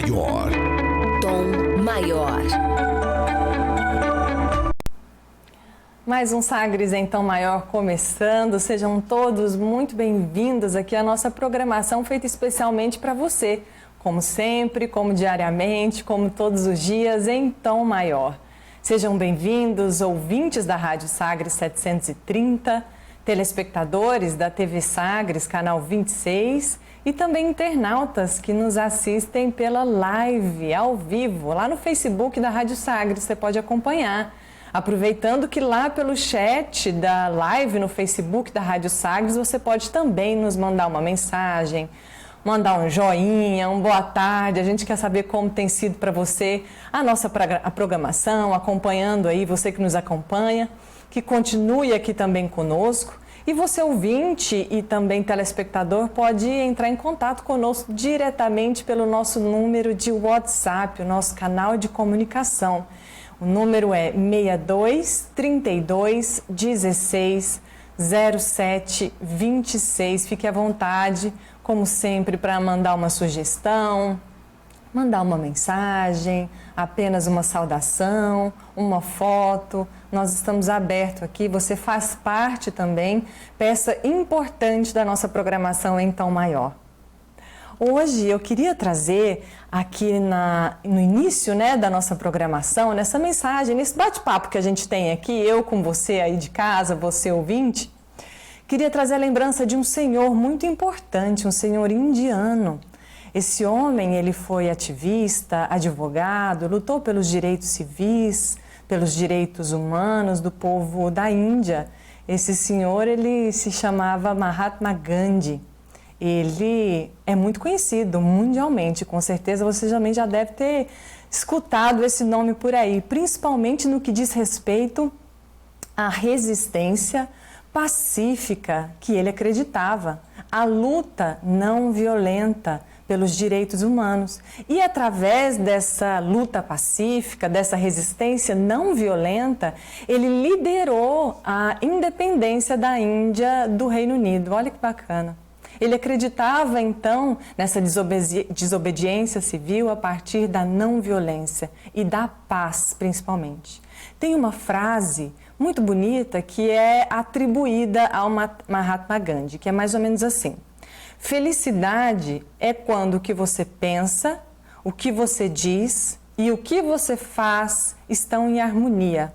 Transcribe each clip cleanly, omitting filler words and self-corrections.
Maior. Tom Maior. Mais um Sagres em Tom Maior começando. Sejam todos muito bem-vindos aqui à nossa programação feita especialmente para você. Como sempre, como diariamente, como todos os dias em Tom Maior. Sejam bem-vindos, ouvintes da Rádio Sagres 730, telespectadores da TV Sagres, canal 26 e também internautas que nos assistem pela live, ao vivo, lá no Facebook da Rádio Sagres, você pode acompanhar. Aproveitando que lá pelo chat da live no Facebook da Rádio Sagres, você pode também nos mandar uma mensagem, mandar um joinha, um boa tarde. A gente quer saber como tem sido para você a programação, acompanhando aí, você que nos acompanha, que continue aqui também conosco. E você, ouvinte e também telespectador, pode entrar em contato conosco diretamente pelo nosso número de WhatsApp, o nosso canal de comunicação. O número é 62 32 16 07 26. Fique à vontade, como sempre, para mandar uma sugestão, mandar uma mensagem, apenas uma saudação, uma foto. Nós estamos abertos aqui, você faz parte também, peça importante da nossa programação em Tom Maior. Hoje eu queria trazer aqui no início, da nossa programação, nessa mensagem, nesse bate-papo que a gente tem aqui, eu com você aí de casa, você ouvinte, queria trazer a lembrança de um senhor muito importante, um senhor indiano. Esse homem, ele foi ativista, advogado, lutou pelos direitos civis, pelos direitos humanos do povo da Índia. Esse senhor, ele se chamava Mahatma Gandhi. Ele é muito conhecido mundialmente, com certeza você também já deve ter escutado esse nome por aí, principalmente no que diz respeito à resistência pacífica que ele acreditava, a luta não violenta pelos direitos humanos. E através dessa luta pacífica, dessa resistência não violenta, ele liderou a independência da Índia do Reino Unido. Olha que bacana. Ele acreditava, então, nessa desobediência civil a partir da não violência e da paz, principalmente. Tem uma frase muito bonita que é atribuída ao Mahatma Gandhi, que é mais ou menos assim: felicidade é quando o que você pensa, o que você diz e o que você faz estão em harmonia.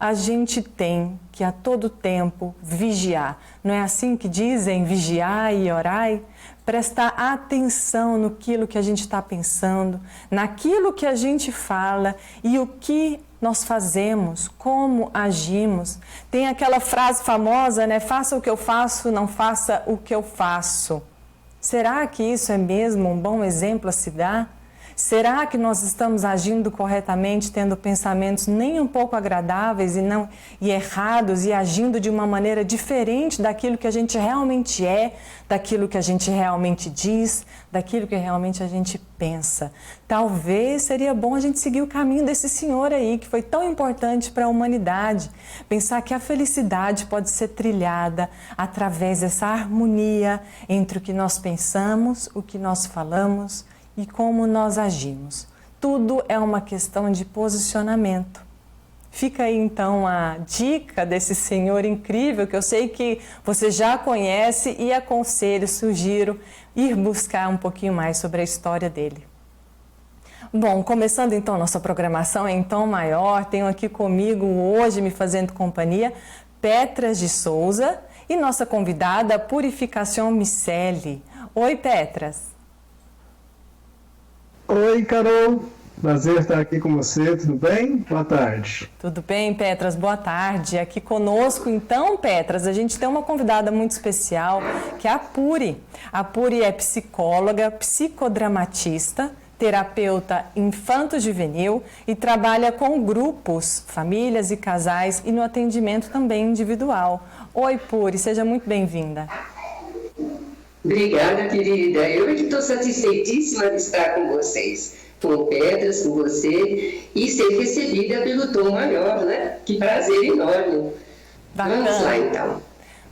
A gente tem que a todo tempo vigiar. Não é assim que dizem, vigiai e orai? Prestar atenção naquilo que a gente está pensando, naquilo que a gente fala e o que nós fazemos, como agimos. Tem aquela frase famosa, faça o que eu faço, não faça o que eu faço. Será que isso é mesmo um bom exemplo a se dar? Será que nós estamos agindo corretamente, tendo pensamentos nem um pouco agradáveis e errados e agindo de uma maneira diferente daquilo que a gente realmente é, daquilo que a gente realmente diz, daquilo que realmente a gente pensa? Talvez seria bom a gente seguir o caminho desse senhor aí, que foi tão importante para a humanidade. Pensar que a felicidade pode ser trilhada através dessa harmonia entre o que nós pensamos, o que nós falamos e como nós agimos. Tudo é uma questão de posicionamento. Fica aí então a dica desse senhor incrível que eu sei que você já conhece e aconselho, sugiro ir buscar um pouquinho mais sobre a história dele. Bom, começando então a nossa programação em Tom Maior, tenho aqui comigo hoje, me fazendo companhia, Petras de Souza e nossa convidada Purificação Miceli. Oi, Petras. Oi, Carol. Prazer estar aqui com você, tudo bem? Boa tarde. Tudo bem, Petras? Boa tarde. Aqui conosco, então, Petras, a gente tem uma convidada muito especial, que é a Puri. A Puri é psicóloga, psicodramatista, terapeuta infanto-juvenil e trabalha com grupos, famílias e casais e no atendimento também individual. Oi, Puri, seja muito bem-vinda. Obrigada, querida. Eu que estou satisfeitíssima de estar com vocês, com Petras, com você, e ser recebida pelo Tom Maior, né? Que prazer enorme. Bacana. Vamos lá, então.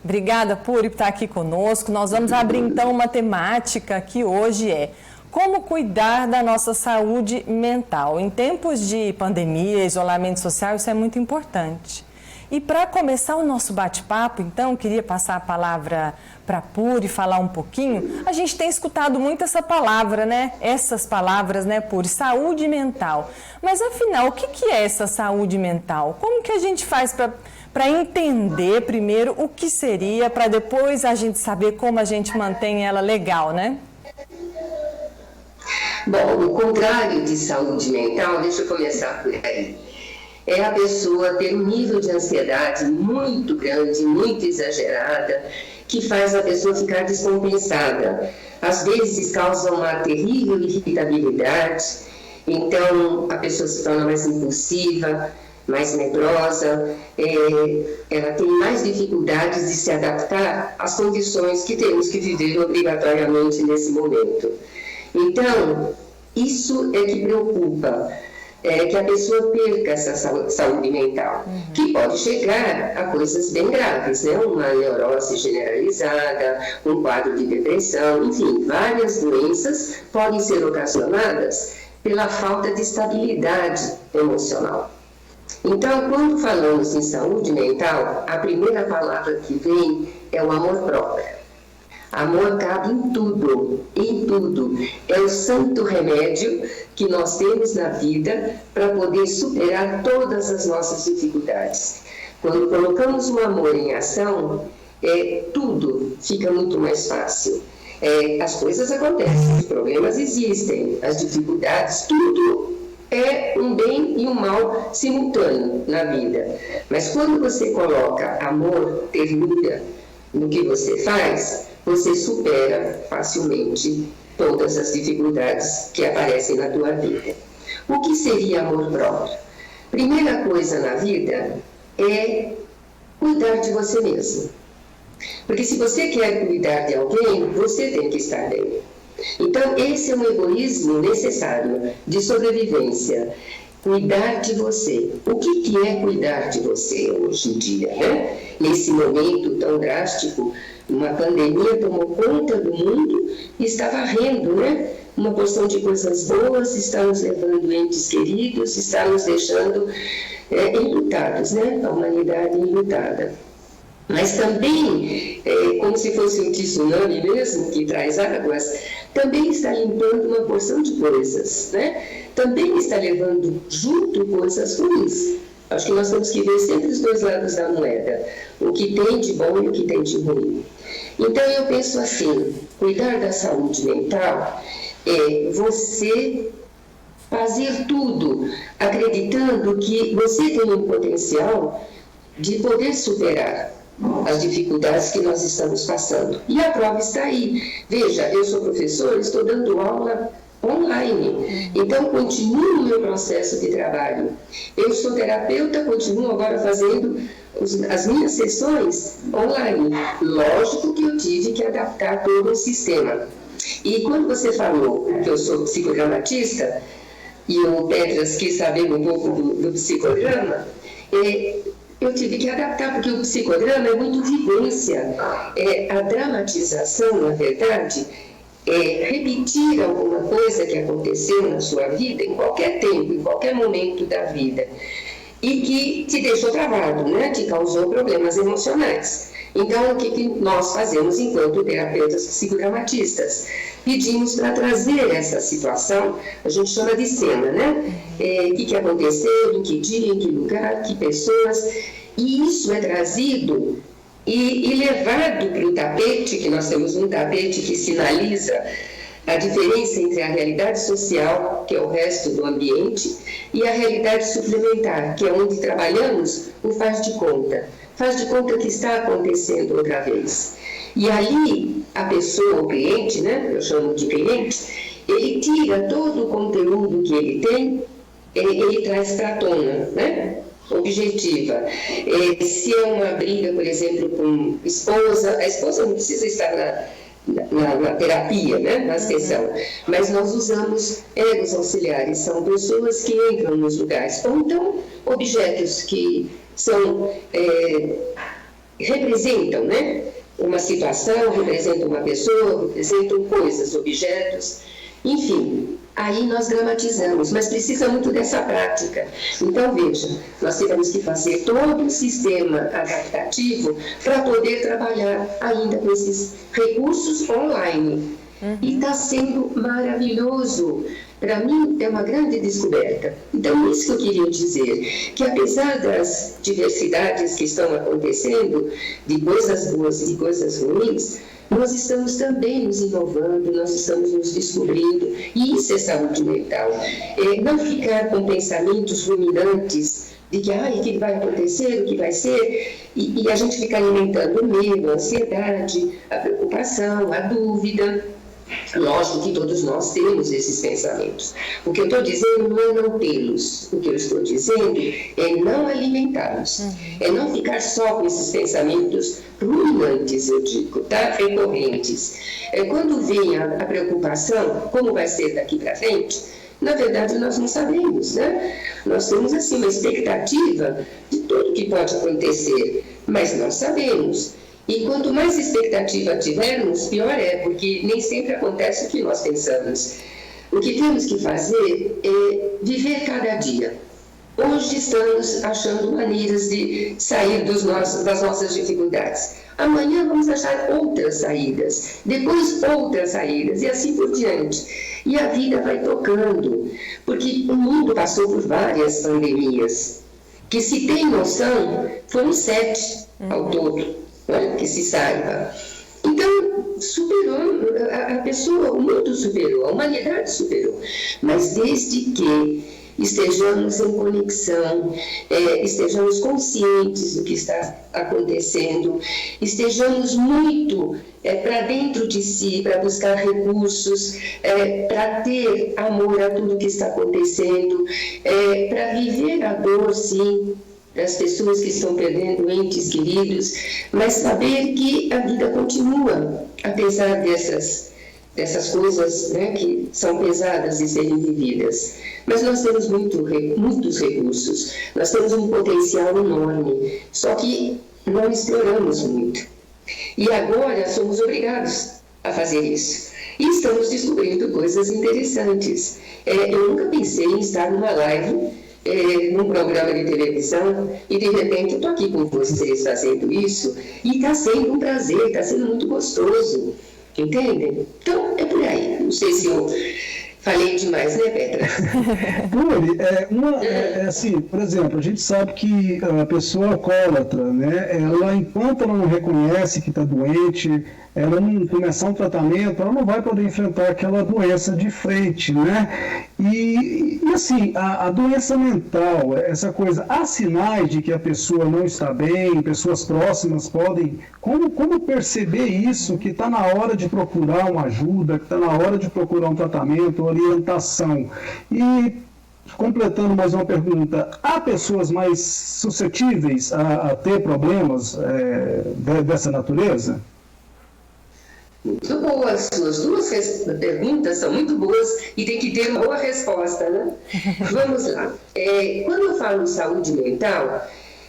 Obrigada, Puri, por estar aqui conosco. Nós vamos abrir, então, uma temática que hoje é como cuidar da nossa saúde mental. Em tempos de pandemia, isolamento social, isso é muito importante. E para começar o nosso bate-papo, então, queria passar a palavra para a Puri falar um pouquinho. A gente tem escutado muito essa palavra, né? Essas palavras, né, Puri? Saúde mental. Mas, afinal, o que é essa saúde mental? Como que a gente faz para entender, primeiro, o que seria, para depois a gente saber como a gente mantém ela legal, né? Bom, o contrário de saúde mental, deixa eu começar por aí. É a pessoa ter um nível de ansiedade muito grande, muito exagerada, que faz a pessoa ficar descompensada. Às vezes causa uma terrível irritabilidade, então a pessoa se torna mais impulsiva, mais medrosa, ela tem mais dificuldades de se adaptar às condições que temos que viver obrigatoriamente nesse momento. Então, isso é que preocupa. Que a pessoa perca essa saúde mental, que pode chegar a coisas bem graves, né? Uma neurose generalizada, um quadro de depressão, enfim, várias doenças podem ser ocasionadas pela falta de estabilidade emocional. Então, quando falamos em saúde mental, a primeira palavra que vem é o amor próprio. Amor cabe em tudo, em tudo. É o santo remédio que nós temos na vida para poder superar todas as nossas dificuldades. Quando colocamos o amor em ação, tudo fica muito mais fácil. As coisas acontecem, os problemas existem, as dificuldades, tudo é um bem e um mal simultâneo na vida. Mas quando você coloca amor, ternura no que você faz, você supera facilmente todas as dificuldades que aparecem na tua vida. O que seria amor próprio? Primeira coisa na vida é cuidar de você mesmo. Porque se você quer cuidar de alguém, você tem que estar bem. Então, esse é um egoísmo necessário de sobrevivência. Cuidar de você. O que é cuidar de você hoje em dia, né? Nesse momento tão drástico, uma pandemia tomou conta do mundo e está varrendo, né? Uma porção de coisas boas, está nos levando entes queridos, está nos deixando enlutados, né? A humanidade enlutada. Mas também, como se fosse um tsunami mesmo, que traz águas, também está limpando uma porção de coisas, né? Também está levando junto coisas ruins. Acho que nós temos que ver sempre os dois lados da moeda, o que tem de bom e o que tem de ruim. Então eu penso assim, cuidar da saúde mental é você fazer tudo acreditando que você tem um potencial de poder superar as dificuldades que nós estamos passando. E a prova está aí. Veja, eu sou professora, estou dando aula online. Então, continuo o meu processo de trabalho. Eu sou terapeuta, continuo agora fazendo as minhas sessões online. Lógico que eu tive que adaptar todo o sistema. E quando você falou que eu sou psicodramatista, e o Petras quis saber um pouco do psicograma, eu tive que adaptar, porque o psicodrama é muito vivência. A dramatização, na verdade, é repetir alguma coisa que aconteceu na sua vida, em qualquer tempo, em qualquer momento da vida, e que te deixou travado, né? Te causou problemas emocionais. Então, o que nós fazemos enquanto terapeutas psicodramatistas? Pedimos para trazer essa situação, a gente chama de cena, né? O que aconteceu, em que dia, em que lugar, que pessoas, e isso é trazido e levado para o tapete, que nós temos um tapete que sinaliza a diferença entre a realidade social, que é o resto do ambiente, e a realidade suplementar, que é onde trabalhamos o faz de conta. Faz de conta que está acontecendo outra vez. E ali, a pessoa, o cliente, né, eu chamo de cliente, ele tira todo o conteúdo que ele tem, ele traz para a tona, né? Objetiva. Se é uma briga, por exemplo, com esposa, a esposa não precisa estar na terapia, né, na sessão, mas nós usamos egos auxiliares, são pessoas que entram nos lugares, ou então objetos que são, representam, né, uma situação, representam uma pessoa, representam coisas, objetos, Enfim, aí nós dramatizamos, mas precisa muito dessa prática. Então, veja, nós temos que fazer todo um sistema adaptativo para poder trabalhar ainda com esses recursos online. E está sendo maravilhoso. Para mim, é uma grande descoberta. Então, isso que eu queria dizer, que apesar das diversidades que estão acontecendo, de coisas boas e de coisas ruins, nós estamos também nos inovando, nós estamos nos descobrindo, e isso é saúde mental. Não ficar com pensamentos ruminantes de que, o que vai acontecer, o que vai ser, e a gente fica alimentando o medo, a ansiedade, a preocupação, a dúvida. Lógico que todos nós temos esses pensamentos. O que eu estou dizendo não é não tê-los. O que eu estou dizendo é não alimentá-los. É não ficar só com esses pensamentos ruminantes, eu digo, tá? Recorrentes. Quando vem a preocupação, como vai ser daqui para frente, na verdade nós não sabemos, né? Nós temos assim uma expectativa de tudo que pode acontecer, mas nós sabemos. E quanto mais expectativa tivermos, pior é, porque nem sempre acontece o que nós pensamos. O que temos que fazer é viver cada dia. Hoje estamos achando maneiras de sair das nossas dificuldades. Amanhã vamos achar outras saídas, depois outras saídas, e assim por diante. E a vida vai tocando, porque o mundo passou por várias pandemias, que se tem noção, foram 7 ao todo. Que se saiba. Então, superou, a pessoa, o mundo superou, a humanidade superou. Mas desde que estejamos em conexão, estejamos conscientes do que está acontecendo, estejamos muito para dentro de si, para buscar recursos, para ter amor a tudo que está acontecendo, para viver a dor, sim, das pessoas que estão perdendo entes queridos, mas saber que a vida continua, apesar dessas coisas, né, que são pesadas de serem vividas. Mas nós temos muitos recursos, nós temos um potencial enorme, só que não exploramos muito. E agora somos obrigados a fazer isso. E estamos descobrindo coisas interessantes. Eu nunca pensei em estar numa live, num programa de televisão, e de repente eu estou aqui com vocês fazendo isso, e está sendo um prazer, está sendo muito gostoso, entendem? Então, é por aí. Não sei se eu falei demais, né, Petra? Luri, assim, por exemplo, a gente sabe que a pessoa alcoólatra, né, enquanto ela não reconhece que está doente, ela não começar um tratamento, ela não vai poder enfrentar aquela doença de frente, né? E assim, a doença mental, essa coisa, há sinais de que a pessoa não está bem, pessoas próximas podem... Como perceber isso, que está na hora de procurar uma ajuda, que está na hora de procurar um tratamento, orientação? E, completando mais uma pergunta, há pessoas mais suscetíveis a ter problemas dessa natureza? Muito boas, suas duas perguntas são muito boas e tem que ter uma boa resposta, né? Vamos lá. Quando eu falo em saúde mental,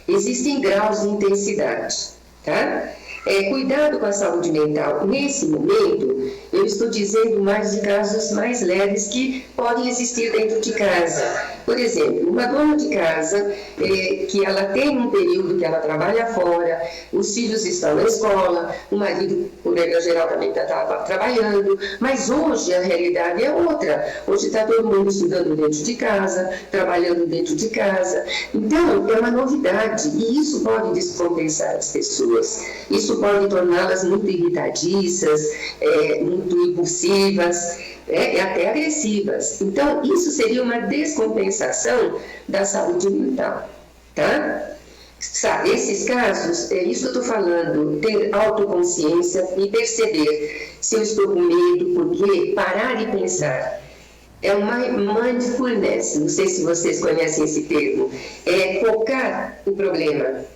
existem graus de intensidade, tá? Cuidado com a saúde mental. Nesse momento, eu estou dizendo mais de casos mais leves que podem existir dentro de casa. Por exemplo, uma dona de casa que ela tem um período que ela trabalha fora, os filhos estão na escola, o marido, por regra geral, também está trabalhando, mas hoje a realidade é outra. Hoje está todo mundo estudando dentro de casa, trabalhando dentro de casa. Então, é uma novidade e isso pode descompensar as pessoas. Isso pode torná-las muito irritadiças, muito impulsivas, e até agressivas. Então, isso seria uma descompensação da saúde mental, tá? Sabe, esses casos, é isso que eu estou falando, ter autoconsciência e perceber se eu estou com medo, porque parar e pensar. É uma mindfulness, não sei se vocês conhecem esse termo, é focar o problema.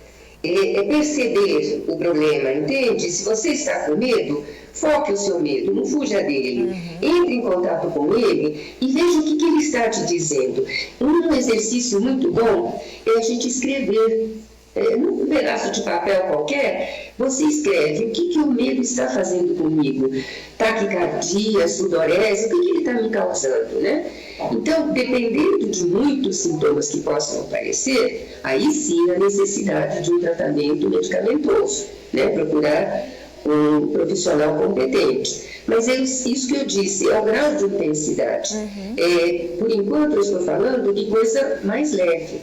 É perceber o problema, entende? Se você está com medo, foque o seu medo, não fuja dele. Entre em contato com ele e veja o que ele está te dizendo. Um exercício muito bom é a gente escrever num pedaço de papel qualquer, você escreve o que o medo está fazendo comigo. Taquicardia, sudorese, o que ele está me causando, né? Então, dependendo de muitos sintomas que possam aparecer, aí sim a necessidade de um tratamento medicamentoso, né? Procurar um profissional competente. Mas é isso que eu disse, é o grau de intensidade. Por enquanto, eu estou falando de coisa mais leve.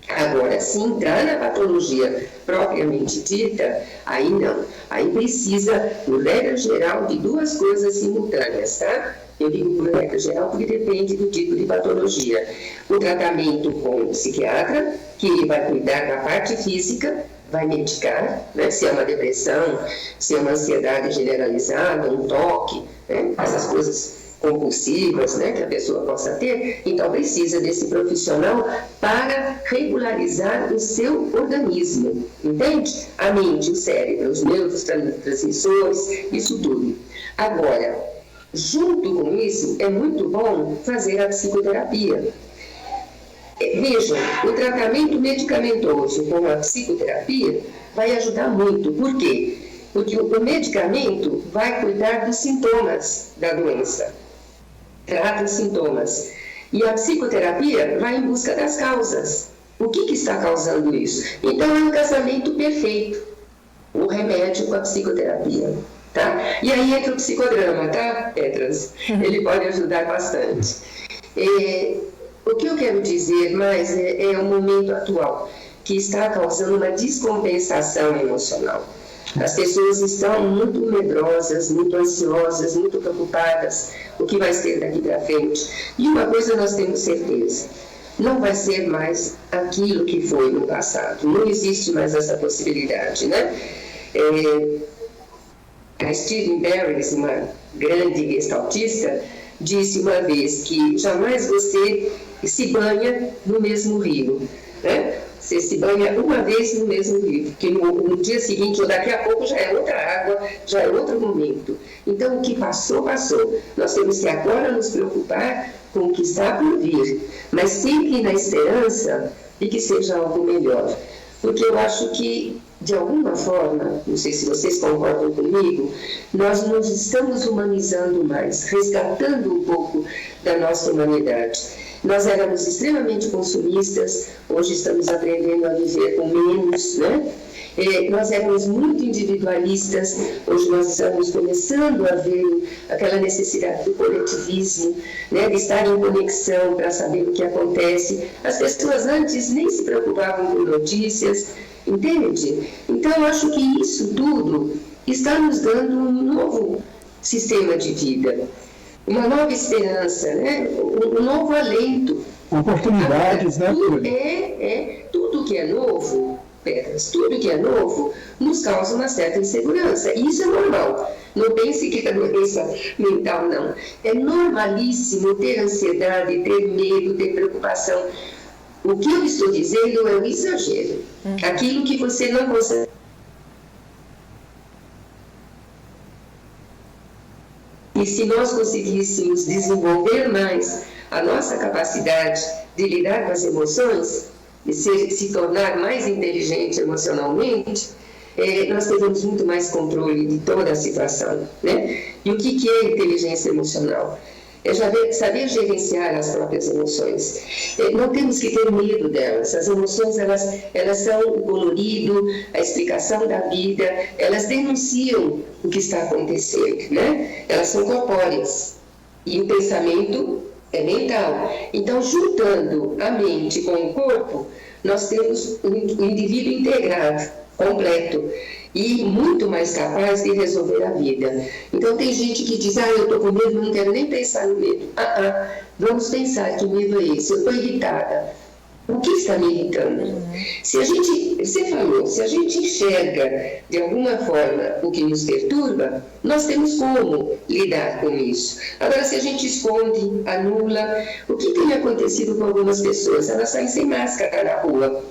Agora, se entrar na patologia propriamente dita, aí não. Aí precisa, por regra geral, de duas coisas simultâneas, tá? Eu digo por regra geral porque depende do tipo de patologia. O tratamento com o psiquiatra, que ele vai cuidar da parte física, vai medicar, né? Se é uma depressão, se é uma ansiedade generalizada, um toque, né? Essas coisas compulsivas, né, que a pessoa possa ter, então precisa desse profissional para regularizar o seu organismo, entende? A mente, o cérebro, os neurotransmissores, isso tudo. Agora, junto com isso, é muito bom fazer a psicoterapia. Vejam, o tratamento medicamentoso com a psicoterapia vai ajudar muito. Por quê? Porque o medicamento vai cuidar dos sintomas da doença. Trata os sintomas. E a psicoterapia vai em busca das causas. O que está causando isso? Então, é um casamento perfeito. O remédio com a psicoterapia. Tá? E aí entra o psicodrama, tá, Petras? Ele pode ajudar bastante. O que eu quero dizer mais é o momento atual, que está causando uma descompensação emocional. As pessoas estão muito medrosas, muito ansiosas, muito preocupadas com o que vai ser daqui para frente. E uma coisa nós temos certeza, não vai ser mais aquilo que foi no passado. Não existe mais essa possibilidade, né? A Stephen Barry, uma grande gestaltista, disse uma vez que jamais você se banha no mesmo rio, né? Você se banha uma vez no mesmo rio, porque no dia seguinte ou daqui a pouco já é outra água, já é outro momento. Então, o que passou, passou. Nós temos que agora nos preocupar com o que está por vir, mas sempre na esperança de que seja algo melhor. Porque eu acho que, de alguma forma, não sei se vocês concordam comigo, nós nos estamos humanizando mais, resgatando um pouco da nossa humanidade. Nós éramos extremamente consumistas, hoje estamos aprendendo a viver com menos, né? Nós éramos muito individualistas, hoje nós estamos começando a ver aquela necessidade do coletivismo, né? De estar em conexão para saber o que acontece. As pessoas antes nem se preocupavam com notícias, entende? Então, eu acho que isso tudo está nos dando um novo sistema de vida. Uma nova esperança, né? Um novo alento. Oportunidades, né? Tudo que é novo, Petras, tudo que é novo nos causa uma certa insegurança. E isso é normal. Não pense que é doença mental, não. É normalíssimo ter ansiedade, ter medo, ter preocupação. O que eu estou dizendo é um exagero. Aquilo que você não consegue. E se nós conseguíssemos desenvolver mais a nossa capacidade de lidar com as emoções, de se tornar mais inteligente emocionalmente, nós teríamos muito mais controle de toda a situação, né? E o que é inteligência emocional? É saber gerenciar as próprias emoções. Não temos que ter medo delas. As emoções, elas são o colorido, a explicação da vida, elas denunciam o que está acontecendo, né? Elas são corpóreas. E o pensamento é mental. Então, juntando a mente com o corpo, nós temos um indivíduo integrado, completo, e muito mais capaz de resolver a vida. Então, tem gente que diz, eu estou com medo, não quero nem pensar no medo. Vamos pensar que medo é esse, eu estou irritada. O que está me irritando? Se a gente enxerga de alguma forma o que nos perturba, nós temos como lidar com isso. Agora, se a gente esconde, anula, o que tem acontecido com algumas pessoas? Elas saem sem máscara na rua.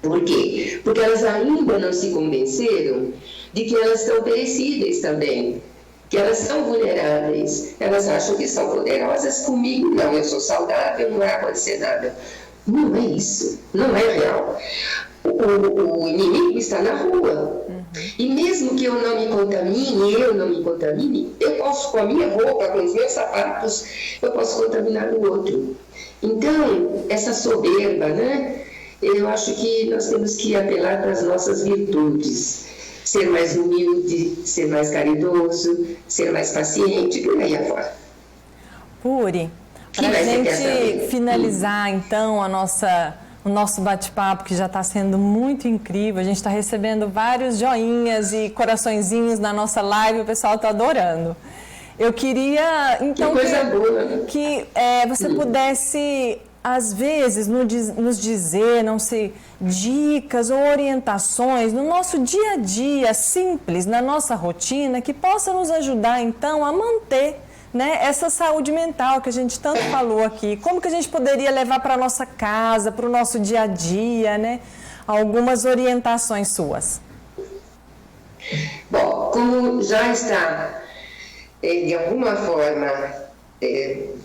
Por quê? Porque elas ainda não se convenceram de que elas estão perecíveis também, que elas são vulneráveis. Elas acham que são poderosas comigo. Não, eu sou saudável, não vai acontecer nada. Não é isso, não é real. O inimigo está na rua. E mesmo que eu não me contamine, eu posso, com a minha roupa, com os meus sapatos, eu posso contaminar o outro. Então, essa soberba, né? Eu acho que nós temos que apelar para as nossas virtudes. Ser mais humilde, ser mais caridoso, ser mais paciente, por aí afora. Puri, para a gente finalizar, então, o nosso bate-papo, que já está sendo muito incrível. A gente está recebendo vários joinhas e coraçõezinhos na nossa live, o pessoal está adorando. Eu queria, então, que você pudesse, às vezes, nos dizer, não sei, dicas ou orientações no nosso dia a dia, simples, na nossa rotina, que possa nos ajudar, então, a manter, né, essa saúde mental que a gente tanto falou aqui. Como que a gente poderia levar para a nossa casa, para o nosso dia a dia, né? Algumas orientações suas. Bom, como já está, de alguma forma,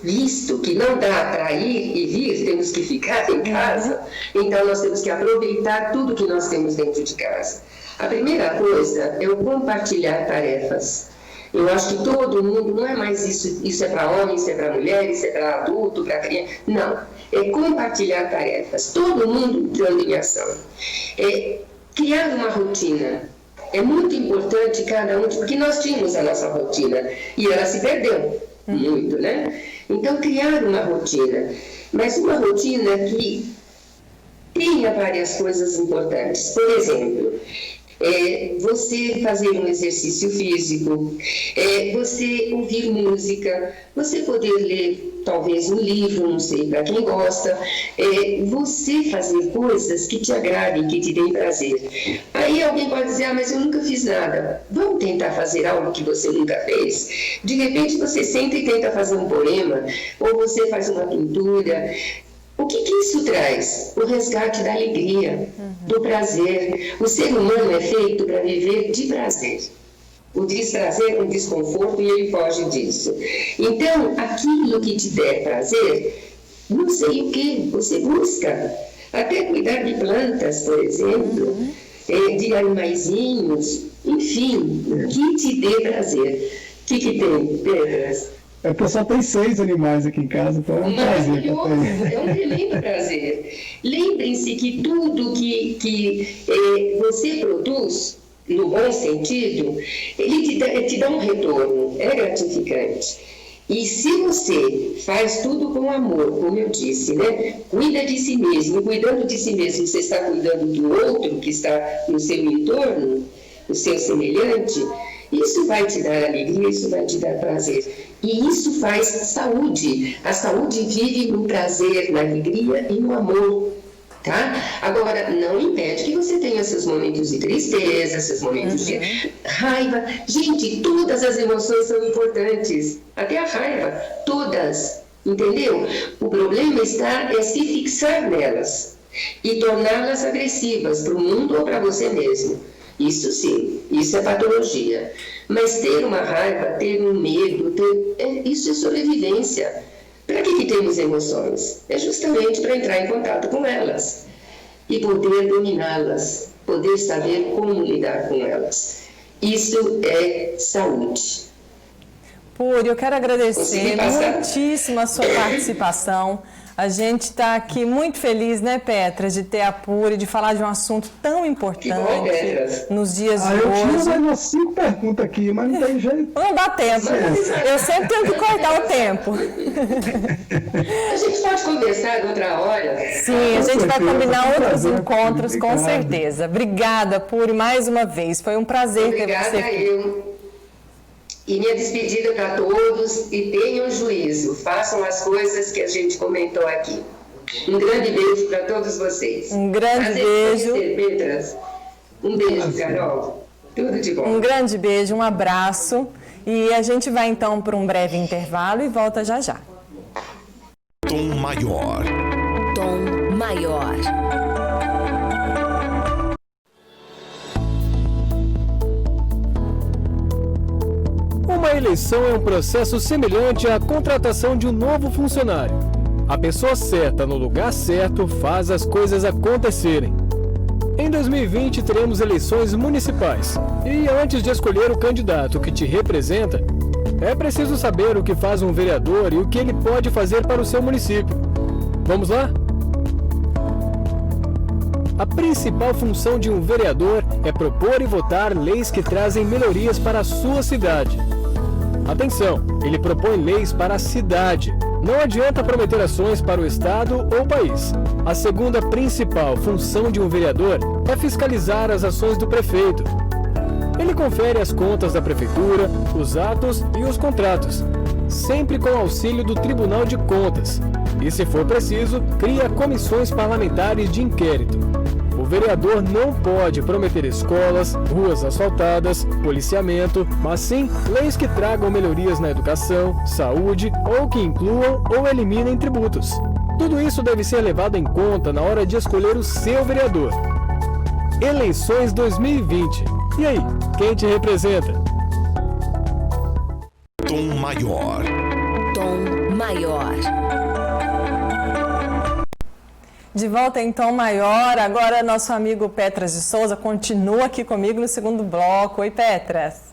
visto que não dá para ir e vir, temos que ficar em casa, então nós temos que aproveitar tudo que nós temos dentro de casa. A primeira coisa é o compartilhar tarefas. Eu acho que todo mundo, não é mais isso é para homem, isso é para mulher, isso é para adulto, para criança. Não, é compartilhar tarefas, todo mundo entrando em ação. É criar uma rotina. É muito importante cada um, porque nós tínhamos a nossa rotina e ela se perdeu muito, né? Então, criar uma rotina, mas uma rotina que tenha várias coisas importantes. Por exemplo, você fazer um exercício físico, você ouvir música, você poder ler talvez um livro, não sei, para quem gosta, você fazer coisas que te agradem, que te deem prazer. Aí alguém pode dizer, mas eu nunca fiz nada. Vamos tentar fazer algo que você nunca fez? De repente você senta e tenta fazer um poema, ou você faz uma pintura. O que isso traz? O resgate da alegria, do prazer. O ser humano é feito para viver de prazer. O desprazer é um desconforto e ele foge disso. Então, aquilo que te der prazer, não sei o que, você busca. Até cuidar de plantas, por exemplo, de animaizinhos, enfim, o que te dê prazer. O que tem, Pedras? O pessoal tem 6 animais aqui em casa, então é um prazer. É um tremendo prazer. Lembrem-se que tudo que você produz, no bom sentido, ele te dá um retorno, é gratificante. E se você faz tudo com amor, como eu disse, né? Cuida de si mesmo, cuidando de si mesmo, você está cuidando do outro que está no seu entorno, o seu semelhante, isso vai te dar alegria, isso vai te dar prazer. E isso faz saúde. A saúde vive no prazer, na alegria e no amor. Tá? Agora, não impede que você tenha seus momentos de tristeza, seus momentos de raiva. Gente, todas as emoções são importantes. Até a raiva, todas. Entendeu? O problema está se fixar nelas e torná-las agressivas para o mundo ou para você mesmo. Isso sim, isso é patologia. Mas ter uma raiva, ter um medo, isso é sobrevivência. Para que temos emoções? É justamente para entrar em contato com elas e poder dominá-las, poder saber como lidar com elas. Isso é saúde. Puri, eu quero agradecer muitíssimo a sua participação. A gente está aqui muito feliz, né, Petra, de ter a Puri, de falar de um assunto tão importante nos dias de hoje. Eu tinha mais umas 5 perguntas aqui, mas não tem jeito. Não dá tempo. Eu sempre tenho que cortar o tempo. A gente pode conversar outra hora? Sim, a gente vai combinar outros encontros, com certeza. Obrigada, Puri, mais uma vez. Foi um prazer ter você aqui. E minha despedida para todos, e tenham juízo, façam as coisas que a gente comentou aqui. Um grande beijo para todos vocês. Um grande beijo. Petras. Um beijo, Carol. Tudo de bom. Um grande beijo, um abraço. E a gente vai então para um breve intervalo e volta já já. Tom Maior. Tom Maior. Uma eleição é um processo semelhante à contratação de um novo funcionário. A pessoa certa no lugar certo faz as coisas acontecerem. Em 2020 teremos eleições municipais e antes de escolher o candidato que te representa, é preciso saber o que faz um vereador e o que ele pode fazer para o seu município. Vamos lá? A principal função de um vereador é propor e votar leis que trazem melhorias para a sua cidade. Atenção, ele propõe leis para a cidade. Não adianta prometer ações para o estado ou país. A segunda principal função de um vereador é fiscalizar as ações do prefeito. Ele confere as contas da prefeitura, os atos e os contratos, sempre com auxílio do Tribunal de Contas. E, se for preciso, cria comissões parlamentares de inquérito. O vereador não pode prometer escolas, ruas asfaltadas, policiamento, mas sim leis que tragam melhorias na educação, saúde ou que incluam ou eliminem tributos. Tudo isso deve ser levado em conta na hora de escolher o seu vereador. Eleições 2020. E aí, quem te representa? Tom Maior. Tom Maior. De volta em Tom Maior, agora nosso amigo Petras de Souza continua aqui comigo no segundo bloco. Oi, Petras.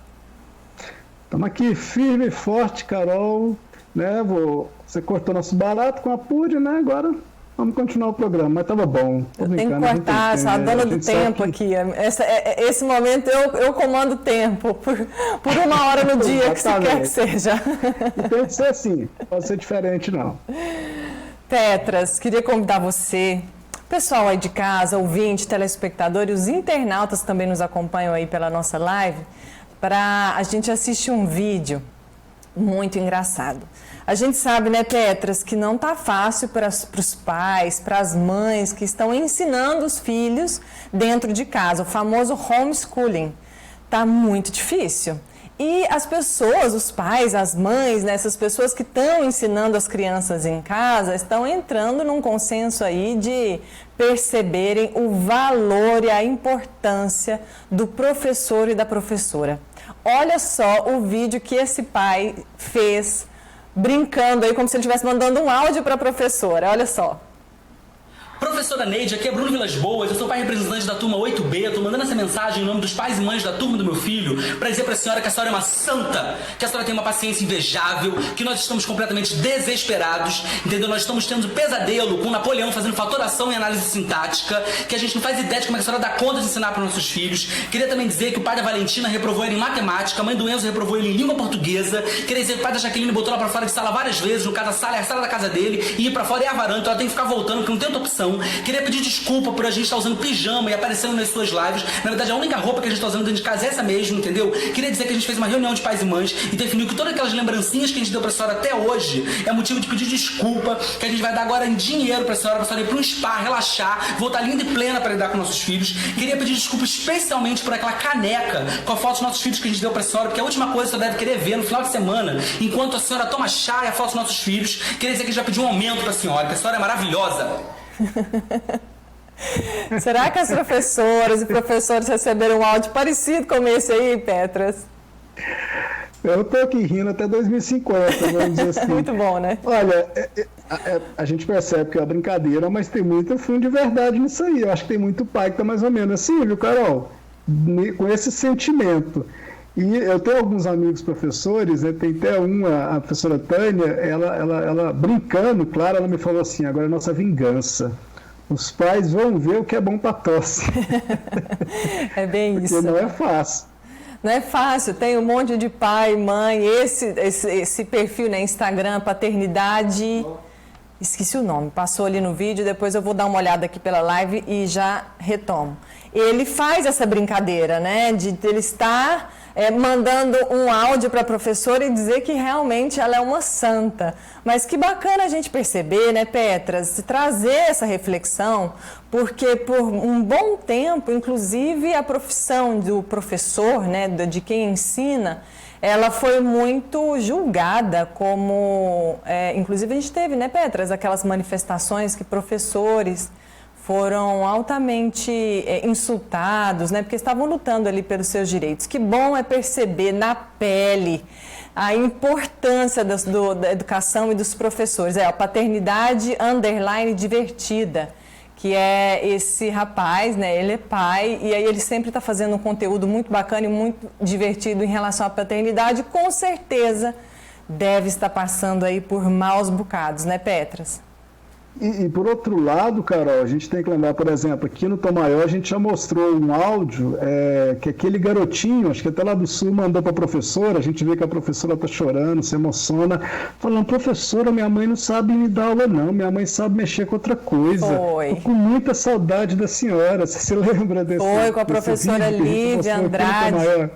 Estamos aqui firme e forte, Carol. Né? Você cortou nosso barato com a PUD, né? Agora vamos continuar o programa, mas estava bom. Eu tenho que cortar, sou a dona do tempo aqui. Esse momento eu comando o tempo, por uma hora no dia, que se quer que seja. E tem que ser assim, pode ser diferente não. Petras, queria convidar você, pessoal aí de casa, ouvinte, telespectador e os internautas também nos acompanham aí pela nossa live, para a gente assistir um vídeo muito engraçado. A gente sabe, né, Petras, que não tá fácil para os pais, para as mães que estão ensinando os filhos dentro de casa, o famoso homeschooling. Tá muito difícil. E as pessoas, os pais, as mães, né, essas pessoas que estão ensinando as crianças em casa, estão entrando num consenso aí de perceberem o valor e a importância do professor e da professora. Olha só o vídeo que esse pai fez, brincando aí, como se ele estivesse mandando um áudio para a professora. Olha só. Professora Neide, aqui é Bruno Vilas Boas, eu sou pai representante da turma 8B, estou mandando essa mensagem em nome dos pais e mães da turma do meu filho, para dizer para a senhora que a senhora é uma santa, que a senhora tem uma paciência invejável, que nós estamos completamente desesperados, entendeu? Nós estamos tendo pesadelo com Napoleão fazendo fatoração e análise sintática, que a gente não faz ideia de como é que a senhora dá conta de ensinar para os nossos filhos. Queria também dizer que o pai da Valentina reprovou ele em matemática, a mãe do Enzo reprovou ele em língua portuguesa, queria dizer que o pai da Jaqueline botou ela para fora de sala várias vezes, no caso a sala é a sala da casa dele, e ir para fora é a varanda, então ela tem que ficar voltando, porque não tem outra opção. Queria pedir desculpa por a gente estar usando pijama e aparecendo nas suas lives. Na verdade, a única roupa que a gente está usando dentro de casa é essa mesmo, entendeu? Queria dizer que a gente fez uma reunião de pais e mães e definiu que todas aquelas lembrancinhas que a gente deu pra senhora até hoje é motivo de pedir desculpa, que a gente vai dar agora em dinheiro pra senhora ir pra um spa, relaxar, voltar linda e plena para lidar com nossos filhos. Queria pedir desculpa especialmente por aquela caneca com a foto dos nossos filhos que a gente deu pra senhora, porque é a última coisa que a senhora deve querer ver no final de semana, enquanto a senhora toma chá e a foto dos nossos filhos. Queria dizer que a gente vai pedir um aumento pra senhora, que a senhora é maravilhosa. Será que as professoras e professores receberam um áudio parecido com esse aí, Petras? Eu tô aqui rindo até 2050, vamos dizer assim. Muito bom, né? Olha, a gente percebe que é uma brincadeira, mas tem muito fundo de verdade nisso aí. Eu acho que tem muito pai que tá mais ou menos assim, viu, Carol? Com esse sentimento. E eu tenho alguns amigos professores, né, tem até a professora Tânia, ela brincando, claro, ela me falou assim, agora é nossa vingança. Os pais vão ver o que é bom para tosse. É bem porque isso. Porque não é fácil. Não é fácil, tem um monte de pai, mãe, esse perfil, né, Instagram, paternidade, esqueci o nome, passou ali no vídeo, depois eu vou dar uma olhada aqui pela live e já retomo. Ele faz essa brincadeira, né, de ele estar mandando um áudio para a professora e dizer que realmente ela é uma santa. Mas que bacana a gente perceber, né, Petras, trazer essa reflexão, porque por um bom tempo, inclusive a profissão do professor, né, de quem ensina, ela foi muito julgada como... inclusive a gente teve, né, Petras, aquelas manifestações que professores foram altamente insultados, né, porque estavam lutando ali pelos seus direitos. Que bom é perceber na pele a importância importância da educação e dos professores. A paternidade _ divertida, que é esse rapaz, né? Ele é pai e aí ele sempre está fazendo um conteúdo muito bacana e muito divertido em relação à paternidade. Com certeza deve estar passando aí por maus bocados, né, Petras? E por outro lado, Carol, a gente tem que lembrar, por exemplo, aqui no Tom Maior a gente já mostrou um áudio que aquele garotinho, acho que até lá do Sul, mandou para a professora, a gente vê que a professora está chorando, se emociona, falando, professora, minha mãe não sabe me dar aula não, minha mãe sabe mexer com outra coisa. Foi. Tô com muita saudade da senhora, você se lembra desse Foi, com a professora Lívia Andrade.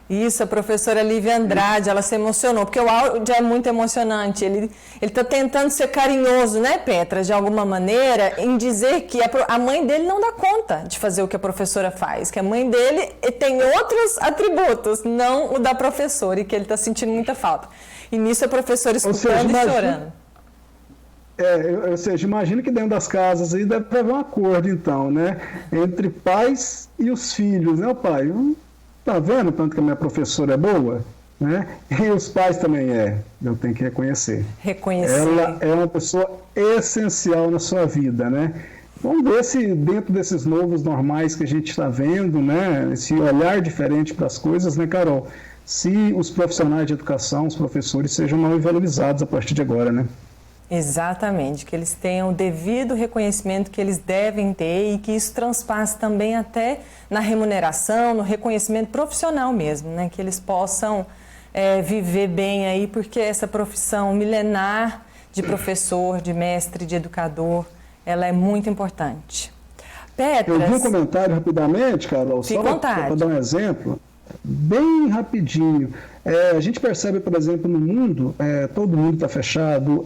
Isso, a professora Lívia Andrade, ela se emocionou, porque o áudio é muito emocionante. Ele está tentando ser carinhoso, né, Petras, de alguma maneira, em dizer que a mãe dele não dá conta de fazer o que a professora faz, que a mãe dele tem outros atributos, não o da professora, e que ele está sentindo muita falta. E nisso a professora escutando e chorando. Ou seja, imagina que dentro das casas aí deve haver um acordo, então, né, entre pais e os filhos, né, o pai... Tá vendo tanto que a minha professora é boa? Né? E os pais também eu tenho que reconhecer. Ela é uma pessoa essencial na sua vida, né? Vamos ver se dentro desses novos normais que a gente está vendo, né, esse olhar diferente para as coisas, né, Carol? Se os profissionais de educação, os professores, sejam mais valorizados a partir de agora, né? Exatamente, que eles tenham o devido reconhecimento que eles devem ter e que isso transpasse também até na remuneração, no reconhecimento profissional mesmo, né? Que eles possam viver bem aí, porque essa profissão milenar de professor, de mestre, de educador, ela é muito importante. Petras, eu vi um comentário rapidamente, Carol, só para dar um exemplo, bem rapidinho. A gente percebe, por exemplo, no mundo, todo mundo está fechado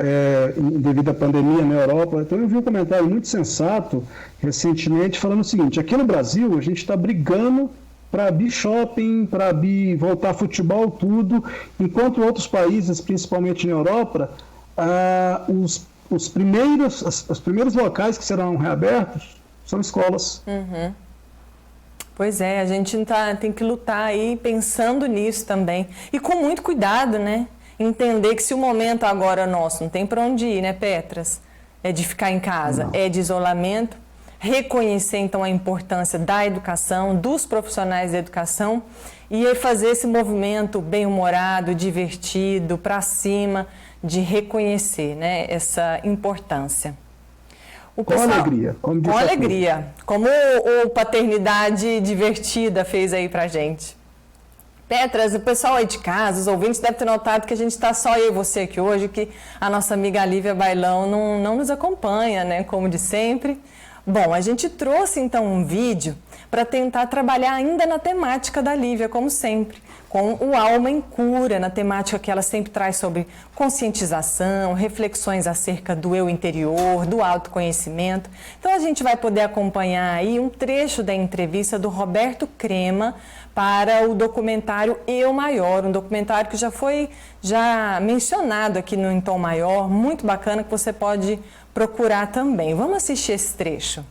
devido à pandemia na Europa. Então eu vi um comentário muito sensato recentemente falando o seguinte: aqui no Brasil a gente está brigando para abrir shopping, para abrir, voltar a futebol, tudo, enquanto outros países, principalmente na Europa, os primeiros locais que serão reabertos são escolas. Uhum. Pois é, a gente tem que lutar aí pensando nisso também. E com muito cuidado, né? Entender que se o momento agora é nosso, não tem para onde ir, né, Petras? É de ficar em casa, é de isolamento. Reconhecer, então, a importância da educação, dos profissionais da educação e fazer esse movimento bem-humorado, divertido, para cima, de reconhecer, né, essa importância. Alegria. Com alegria. Como o Paternidade Divertida fez aí pra gente. Petras, o pessoal aí de casa, os ouvintes devem ter notado que a gente está só eu e você aqui hoje, que a nossa amiga Lívia Bailão não nos acompanha, né, como de sempre. Bom, a gente trouxe então um vídeo para tentar trabalhar ainda na temática da Lívia, como sempre, com o Alma em Cura, na temática que ela sempre traz sobre conscientização, reflexões acerca do eu interior, do autoconhecimento. Então a gente vai poder acompanhar aí um trecho da entrevista do Roberto Crema para o documentário Eu Maior, um documentário que já foi mencionado aqui no Em Tom Maior, muito bacana, que você pode procurar também. Vamos assistir esse trecho.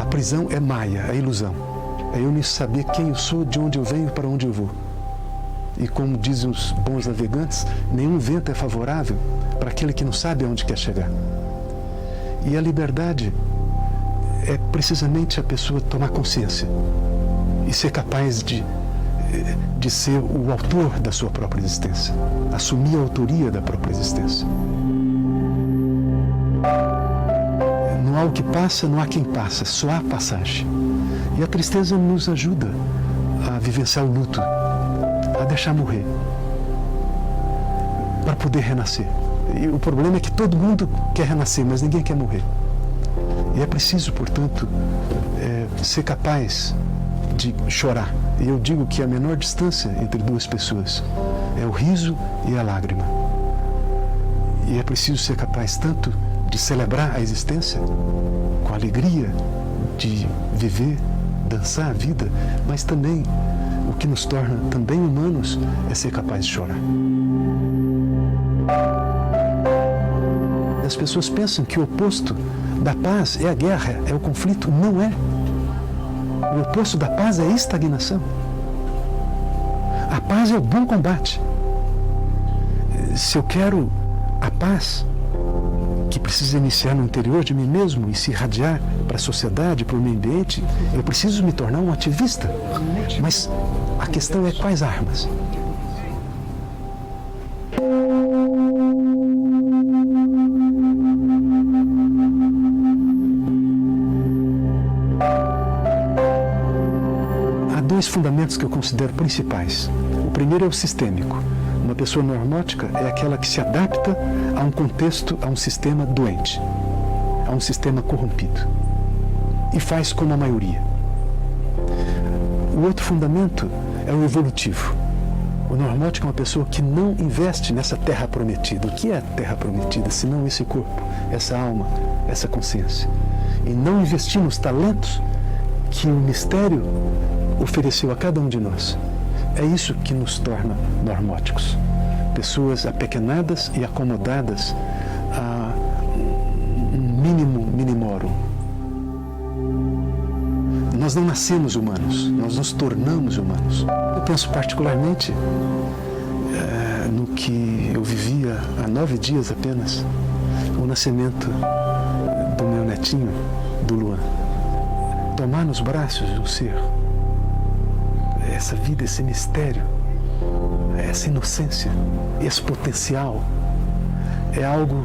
A prisão é maia, é ilusão. É eu não saber quem eu sou, de onde eu venho, para onde eu vou. E como dizem os bons navegantes, nenhum vento é favorável para aquele que não sabe aonde quer chegar. E a liberdade é precisamente a pessoa tomar consciência e ser capaz de ser o autor da sua própria existência, assumir a autoria da própria existência. Não há o que passa, não há quem passa, só há passagem. E a tristeza nos ajuda a vivenciar o luto, a deixar morrer, para poder renascer. E o problema é que todo mundo quer renascer, mas ninguém quer morrer. E é preciso, portanto, ser capaz de chorar. E eu digo que a menor distância entre duas pessoas é o riso e a lágrima. E é preciso ser capaz tanto de celebrar a existência, com a alegria de viver, dançar a vida, mas também o que nos torna também humanos é ser capaz de chorar. As pessoas pensam que o oposto da paz é a guerra, é o conflito. Não é. O oposto da paz é a estagnação. A paz é o bom combate. Se eu quero a paz, que precisa iniciar no interior de mim mesmo e se irradiar para a sociedade, para o meio ambiente, eu preciso me tornar um ativista. Mas a questão é quais armas? Há dois fundamentos que eu considero principais. O primeiro é o sistêmico. Uma pessoa normótica é aquela que se adapta a um contexto, a um sistema doente, a um sistema corrompido, e faz como a maioria. O outro fundamento é o evolutivo. O normótico é uma pessoa que não investe nessa terra prometida. O que é a terra prometida, senão esse corpo, essa alma, essa consciência? E não investir nos talentos que o mistério ofereceu a cada um de nós. É isso que nos torna normóticos. Pessoas apequenadas e acomodadas a um mínimo minimorum. Nós não nascemos humanos, nós nos tornamos humanos. Eu penso particularmente no que eu vivia há 9 dias apenas, o nascimento do meu netinho, do Luan. Tomar nos braços o ser, essa vida, esse mistério, essa inocência, esse potencial, é algo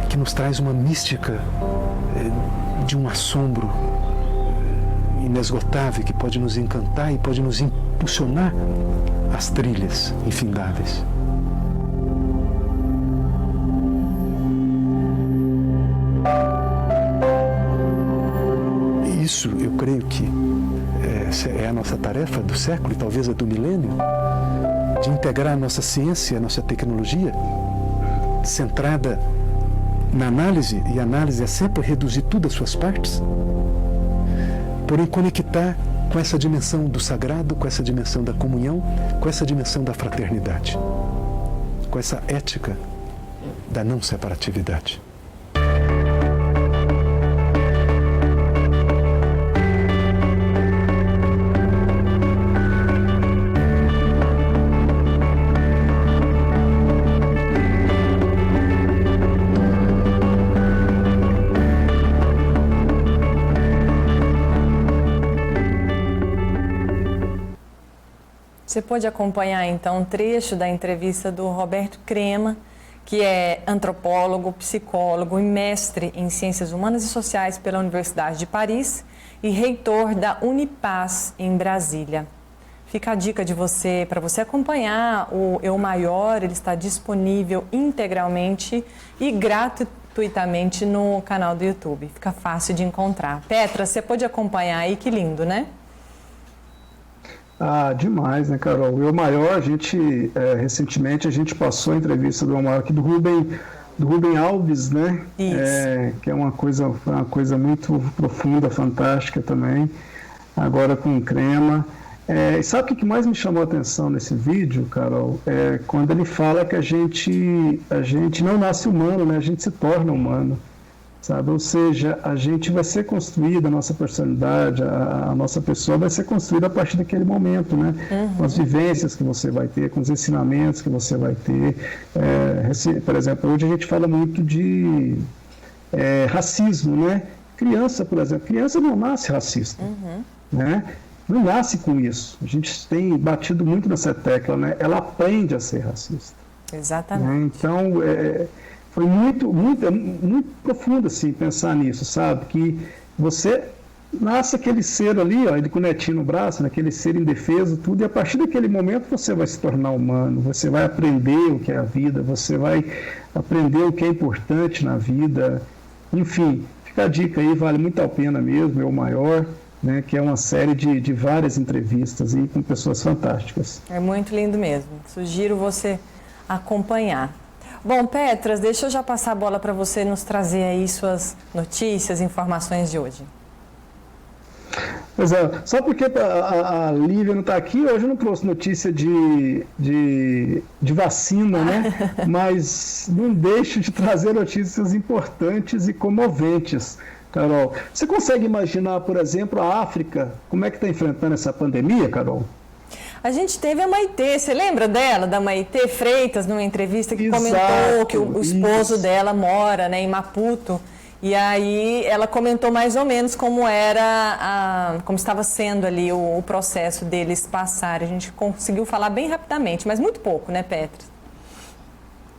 que nos traz uma mística de um assombro inesgotável, que pode nos encantar e pode nos impulsionar às trilhas infindáveis. Isso, eu creio que é a nossa tarefa do século e talvez a do milênio, de integrar a nossa ciência, a nossa tecnologia, centrada na análise, e a análise é sempre reduzir tudo às suas partes, porém conectar com essa dimensão do sagrado, com essa dimensão da comunhão, com essa dimensão da fraternidade, com essa ética da não separatividade. Você pôde acompanhar, então, um trecho da entrevista do Roberto Crema, que é antropólogo, psicólogo e mestre em Ciências Humanas e Sociais pela Universidade de Paris e reitor da Unipaz, em Brasília. Fica a dica de você, para você acompanhar o Eu Maior, ele está disponível integralmente e gratuitamente no canal do YouTube. Fica fácil de encontrar. Petra, você pôde acompanhar aí, que lindo, né? Ah, demais, né, Carol? O Eu Maior, recentemente a gente passou a entrevista do Eu Maior aqui do Rubem Alves, né? Isso. Que é uma coisa muito profunda, fantástica também, agora com o Crema. E sabe o que mais me chamou a atenção nesse vídeo, Carol? É quando ele fala que a gente não nasce humano, né? A gente se torna humano. Sabe? Ou seja, a gente vai ser construída, a nossa personalidade, a nossa pessoa vai ser construída a partir daquele momento, né? Com as vivências que você vai ter, com os ensinamentos que você vai ter. Por exemplo, hoje a gente fala muito de racismo, né? Criança, por exemplo, criança não nasce racista, né? Não nasce com isso. A gente tem batido muito nessa tecla, né? Ela aprende a ser racista. Exatamente. Né? Então, foi muito profundo assim, pensar nisso, sabe? Que você nasce aquele ser ali, ó, ele com o netinho no braço, aquele ser indefeso, tudo, e a partir daquele momento você vai se tornar humano, você vai aprender o que é a vida, você vai aprender o que é importante na vida. Enfim, fica a dica aí, vale muito a pena mesmo, é o maior, né? Que é uma série de várias entrevistas aí com pessoas fantásticas. É muito lindo mesmo, sugiro você acompanhar. Bom, Petras, deixa eu já passar a bola para você nos trazer aí suas notícias, informações de hoje. Pois é, só porque a Lívia não está aqui, hoje eu não trouxe notícia de vacina, né? Mas não deixo de trazer notícias importantes e comoventes, Carol. Você consegue imaginar, por exemplo, a África, como é que está enfrentando essa pandemia, Carol? A gente teve a Maitê, você lembra dela, da Maitê Freitas, numa entrevista que Exato, comentou que o esposo isso. dela mora, né, em Maputo. E aí ela comentou mais ou menos como era, como estava sendo ali o processo deles passarem. A gente conseguiu falar bem rapidamente, mas muito pouco, né, Petra?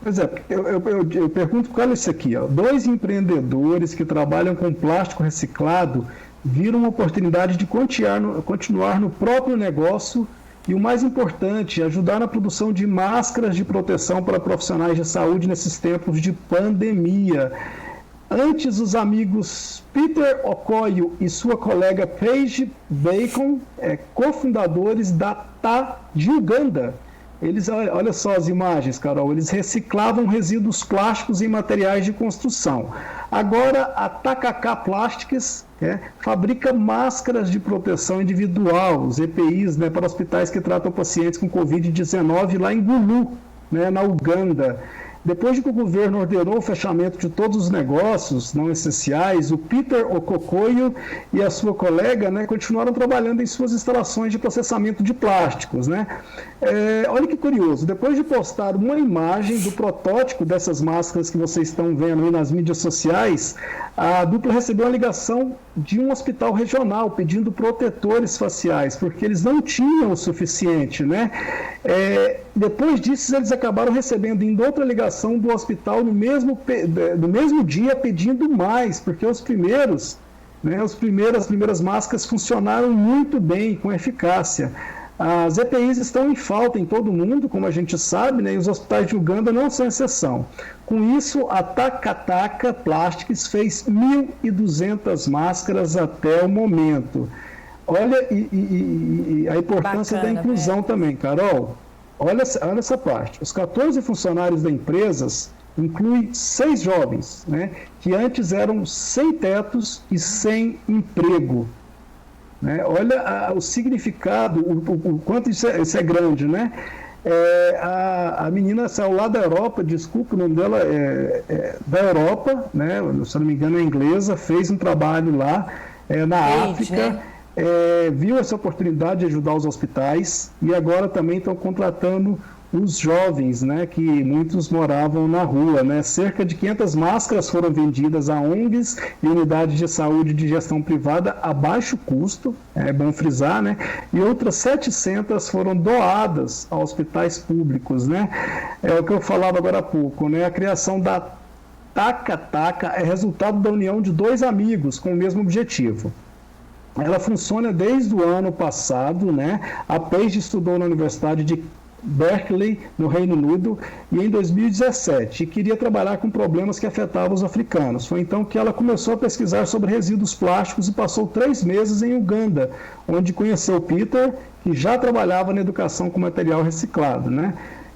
Pois é, eu pergunto, olha isso aqui, ó. 2 empreendedores que trabalham com plástico reciclado viram uma oportunidade de continuar no próprio negócio e, o mais importante, ajudar na produção de máscaras de proteção para profissionais de saúde nesses tempos de pandemia. Antes, os amigos Peter Okoye e sua colega Paige Bacon, cofundadores da TA de Uganda. Eles, olha só as imagens, Carol, eles reciclavam resíduos plásticos em materiais de construção. Agora, a Takaka Plastics fabrica máscaras de proteção individual, os EPIs, né, para hospitais que tratam pacientes com Covid-19 lá em Gulu, né, na Uganda. Depois de que o governo ordenou o fechamento de todos os negócios não essenciais, o Peter Okoye e a sua colega, né, continuaram trabalhando em suas instalações de processamento de plásticos, né? Olha que curioso, depois de postar uma imagem do protótipo dessas máscaras que vocês estão vendo aí nas mídias sociais, a dupla recebeu uma ligação de um hospital regional pedindo protetores faciais, porque eles não tinham o suficiente, né? Depois disso, eles acabaram recebendo ainda outra ligação do hospital no mesmo dia pedindo mais, porque os primeiros, né, as primeiras máscaras funcionaram muito bem, com eficácia. As EPIs estão em falta em todo o mundo, como a gente sabe, né, e os hospitais de Uganda não são exceção. Com isso, a Takaka Plastics fez 1.200 máscaras até o momento. Olha a importância da inclusão também, Carol. Olha essa parte. Os 14 funcionários da empresa incluem 6 jovens, né, que antes eram sem tetos e sem emprego. Né? Olha o significado, o quanto isso é grande, né? A menina saiu lá da Europa, desculpa, o nome dela é da Europa, né? Se não me engano é inglesa, fez um trabalho lá na África, né? Viu essa oportunidade de ajudar os hospitais e agora também estão contratando os jovens, né, que muitos moravam na rua, né? Cerca de 500 máscaras foram vendidas a ONGs e unidades de saúde de gestão privada a baixo custo, é bom frisar, né? E outras 700 foram doadas a hospitais públicos, né? É o que eu falava agora há pouco, né? A criação da Takaka é resultado da união de 2 amigos com o mesmo objetivo. Ela funciona desde o ano passado, né? A Paige estudou na Universidade de Berkeley, no Reino Unido, e em 2017 queria trabalhar com problemas que afetavam os africanos. Foi então que ela começou a pesquisar sobre resíduos plásticos e passou 3 meses em Uganda, onde conheceu Peter, que já trabalhava na educação com material reciclado, né?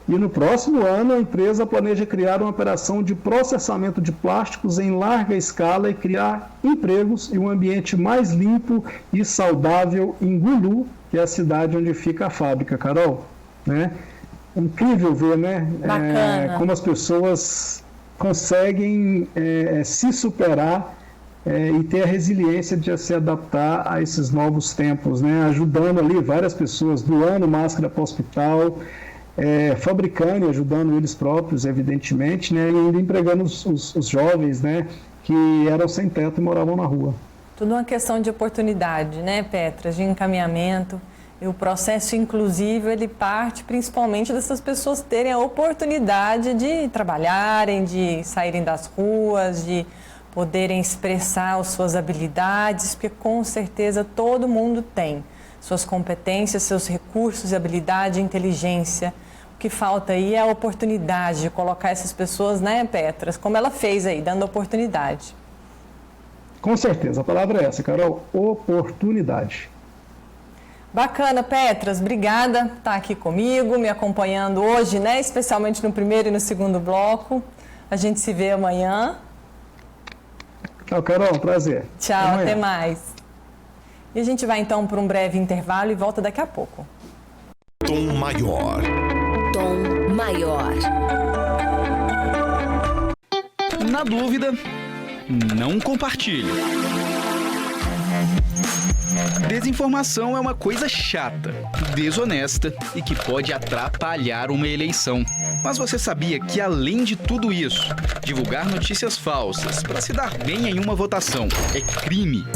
E no próximo ano a empresa planeja criar uma operação de processamento de plásticos em larga escala e criar empregos e um ambiente mais limpo e saudável em Gulu, que é a cidade onde fica a fábrica, Carol. Né? Incrível ver, né? Como as pessoas conseguem se superar e ter a resiliência de se adaptar a esses novos tempos, né? Ajudando ali várias pessoas, doando máscara para o hospital, fabricando e ajudando eles próprios, evidentemente, né? E ainda empregando os jovens, né? Que eram sem teto e moravam na rua. Tudo uma questão de oportunidade, né, Petra? De encaminhamento. E o processo inclusivo, ele parte principalmente dessas pessoas terem a oportunidade de trabalharem, de saírem das ruas, de poderem expressar as suas habilidades, porque com certeza todo mundo tem suas competências, seus recursos, habilidade, inteligência. O que falta aí é a oportunidade de colocar essas pessoas, né, Petras, como ela fez aí, dando oportunidade. Com certeza, a palavra é essa, Carol, oportunidade. Bacana, Petras, obrigada por estar aqui comigo, me acompanhando hoje, né? Especialmente no primeiro e no segundo bloco. A gente se vê amanhã. Tchau, Carol, prazer. Tchau, até mais. E a gente vai então para um breve intervalo e volta daqui a pouco. Tom Maior. Tom Maior. Na dúvida, não compartilhe. Desinformação é uma coisa chata, desonesta e que pode atrapalhar uma eleição. Mas você sabia que, além de tudo isso, divulgar notícias falsas para se dar bem em uma votação é crime?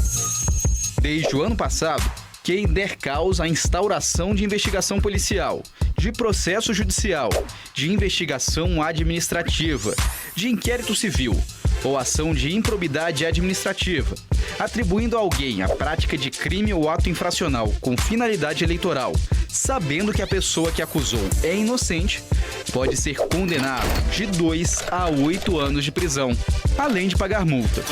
Desde o ano passado, quem der causa à instauração de investigação policial, de processo judicial, de investigação administrativa, de inquérito civil ou ação de improbidade administrativa, atribuindo a alguém a prática de crime ou ato infracional com finalidade eleitoral, sabendo que a pessoa que acusou é inocente, pode ser condenado de 2 a 8 anos de prisão, além de pagar multa.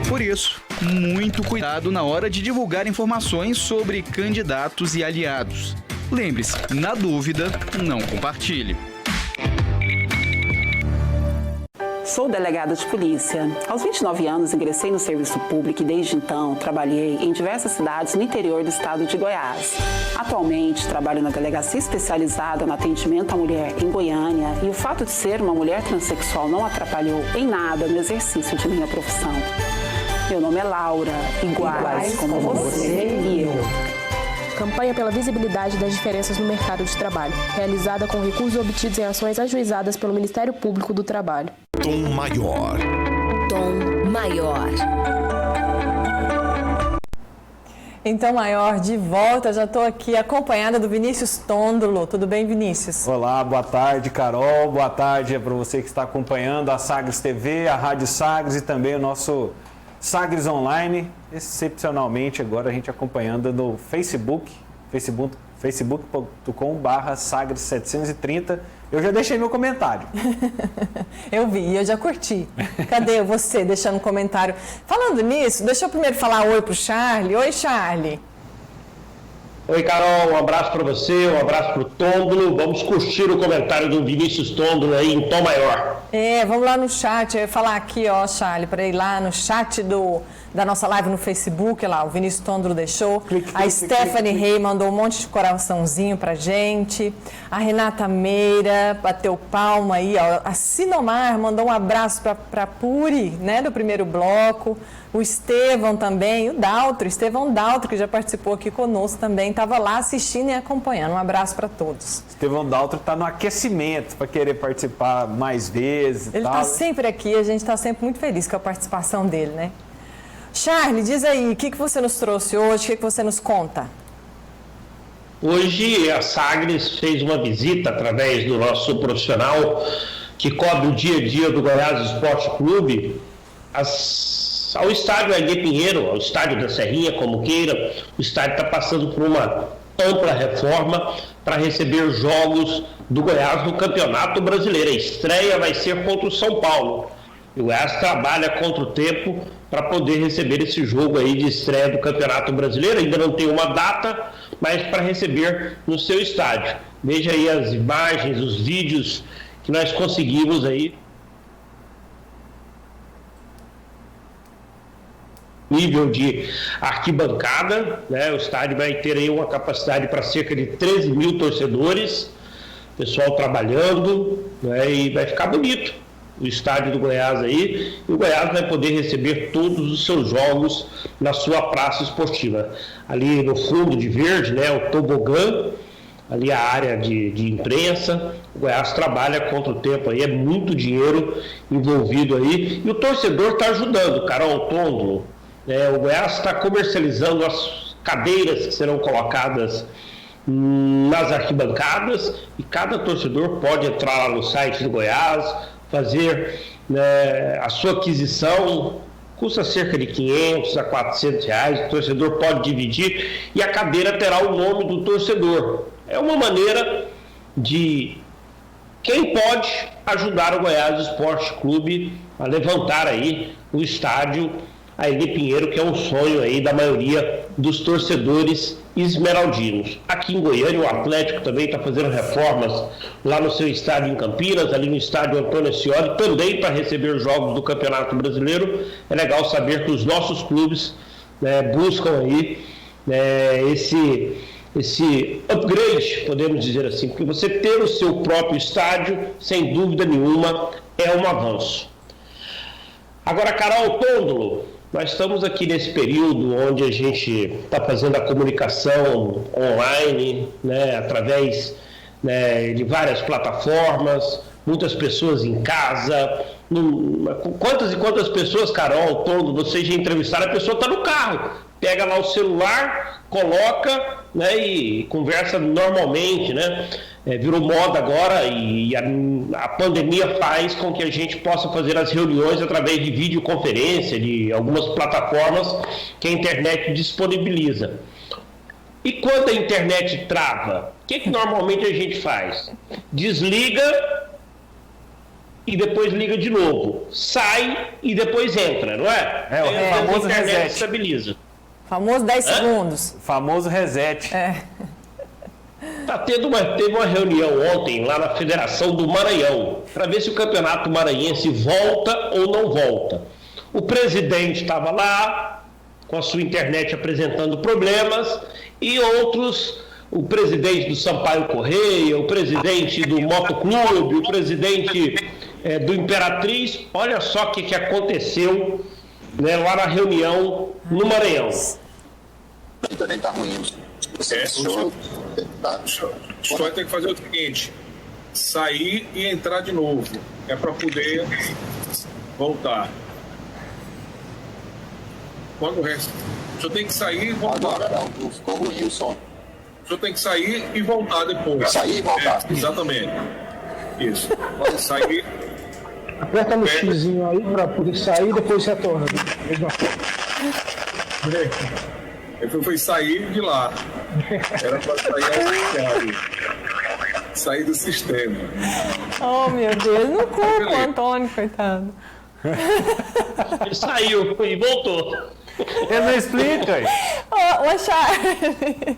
Por isso, muito cuidado na hora de divulgar informações sobre candidatos e aliados. Lembre-se, na dúvida, não compartilhe. Sou delegada de polícia. Aos 29 anos, ingressei no serviço público e, desde então, trabalhei em diversas cidades no interior do estado de Goiás. Atualmente, trabalho na delegacia especializada no atendimento à mulher em Goiânia e o fato de ser uma mulher transexual não atrapalhou em nada no exercício de minha profissão. Meu nome é Laura, iguais como você e eu. Campanha pela visibilidade das diferenças no mercado de trabalho, realizada com recursos obtidos em ações ajuizadas pelo Ministério Público do Trabalho. Tom Maior. Tom Maior. Então, Maior, de volta, já estou aqui acompanhada do Vinícius Tondolo. Tudo bem, Vinícius? Olá, boa tarde, Carol. Boa tarde para você que está acompanhando a Sagres TV, a Rádio Sagres e também o nosso Sagres Online. Excepcionalmente, agora a gente acompanhando no facebook.com/sagres730. Eu já deixei meu comentário. Eu vi, eu já curti. Cadê você deixando um comentário? Falando nisso, deixa eu primeiro falar oi pro Charlie. Oi, Charlie. Oi, Carol, um abraço para você, um abraço para o Tondolo. Vamos curtir o comentário do Vinícius Tondolo aí em tom maior. Vamos lá no chat. Eu ia falar aqui, ó, Charlie, para ir lá no chat da nossa live no Facebook, lá, o Vinícius Tondolo deixou. A Stephanie Rey mandou um monte de coraçãozinho pra gente. A Renata Meira bateu palma aí, ó. A Sinomar mandou um abraço pra Puri, né, do primeiro bloco. O Estevão também, Estevão Daltro, que já participou aqui conosco também, estava lá assistindo e acompanhando. Um abraço para todos. Estevão Daltro está no aquecimento para querer participar mais vezes. Ele está sempre aqui, a gente está sempre muito feliz com a participação dele, né? Charlie, diz aí, o que você nos trouxe hoje, o que você nos conta? Hoje a Sagres fez uma visita através do nosso profissional que cobre o dia a dia do Goiás Esporte Clube, ao estádio Aguê Pinheiro, ao estádio da Serrinha, como queira. O estádio está passando por uma ampla reforma para receber jogos do Goiás no Campeonato Brasileiro. A estreia vai ser contra o São Paulo. O Goiás trabalha contra o tempo para poder receber esse jogo aí de estreia do Campeonato Brasileiro. Ainda não tem uma data, mas para receber no seu estádio. Veja aí as imagens, os vídeos que nós conseguimos aí. Nível de arquibancada, né? O estádio vai ter aí uma capacidade para cerca de 13 mil torcedores, pessoal trabalhando, né? E vai ficar bonito o estádio do Goiás aí, e o Goiás vai poder receber todos os seus jogos na sua praça esportiva. Ali no fundo de verde, né? O tobogã, ali a área de imprensa. O Goiás trabalha contra o tempo aí, é muito dinheiro envolvido aí, e o torcedor está ajudando, Carol, Tondolo. O Goiás está comercializando as cadeiras que serão colocadas nas arquibancadas, e cada torcedor pode entrar lá no site do Goiás, fazer, né, a sua aquisição, custa cerca de R$500 a R$400, o torcedor pode dividir e a cadeira terá o nome do torcedor. É uma maneira de quem pode ajudar o Goiás Esporte Clube a levantar aí o estádio Aguê Pinheiro, que é um sonho aí da maioria dos torcedores esmeraldinos. Aqui em Goiânia, o Atlético também está fazendo reformas lá no seu estádio em Campinas, ali no estádio Antônio Ascioli, também para receber jogos do Campeonato Brasileiro. É legal saber que os nossos clubes né, buscam aí esse upgrade, podemos dizer assim, porque você ter o seu próprio estádio, sem dúvida nenhuma, é um avanço. Agora, Carol Tondolo, nós estamos aqui nesse período onde a gente está fazendo a comunicação online, né, através, né, de várias plataformas, muitas pessoas em casa. Quantas e quantas pessoas, Carol Tondolo, vocês já entrevistaram, a pessoa está no carro, pega lá o celular, coloca, né, e conversa normalmente, né? Virou moda agora e a pandemia faz com que a gente possa fazer as reuniões através de videoconferência, de algumas plataformas que a internet disponibiliza. E quando a internet trava, o que normalmente a gente faz? Desliga e depois liga de novo. Sai e depois entra, não é? O famoso a internet reset. estabiliza. Famoso 10 segundos. Famoso reset. Teve uma reunião ontem lá na Federação do Maranhão para ver se o Campeonato Maranhense volta ou não volta. O presidente estava lá com a sua internet apresentando problemas e outros, o presidente do Sampaio Correia, o presidente do Motoclube, o presidente do Imperatriz. Olha só o que aconteceu, né, lá na reunião no Maranhão. Também tá ruim. Só vai ter que fazer o seguinte: sair e entrar de novo. É para poder voltar. Quando o resto. O senhor tem que sair e voltar. Agora não, ficou ruim o som. O senhor tem que sair e voltar depois. Sair e voltar. Exatamente. Isso. Sair. Aperta no xizinho aí para poder sair e depois retorna. Mesma coisa. Eu fui sair de lá. Era para sair sair do sistema. Oh, meu Deus, não culpa o Antônio, coitado. Ele saiu e voltou. Ele não explica. Ô, Charles.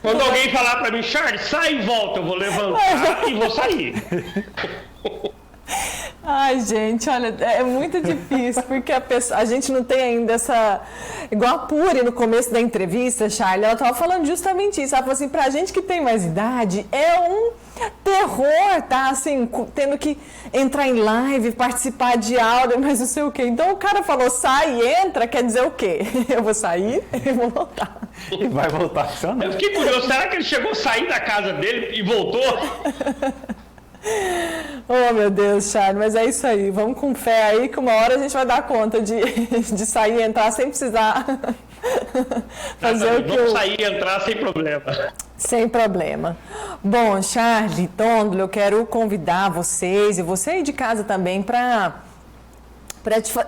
Quando alguém falar para mim, Charles, sai e volta, eu vou levantar e vou sair. Ai, gente, olha, é muito difícil, porque a gente não tem ainda essa... Igual a Puri, no começo da entrevista, Charlie, ela estava falando justamente isso. Ela falou assim, pra gente que tem mais idade, é um terror, tá? Assim, tendo que entrar em live, participar de áudio, mas não sei o quê. Então o cara falou, sai e entra, quer dizer o quê? Eu vou sair e vou voltar. E vai voltar funcionando. Eu fiquei curioso, será que ele chegou a sair da casa dele e voltou? Oh, meu Deus, Charles, mas é isso aí. Vamos com fé aí que uma hora a gente vai dar conta de sair e entrar sem precisar fazer o que Vamos sair e entrar sem problema. Sem problema. Bom, Charlie, Tondolo, eu quero convidar vocês e você aí de casa também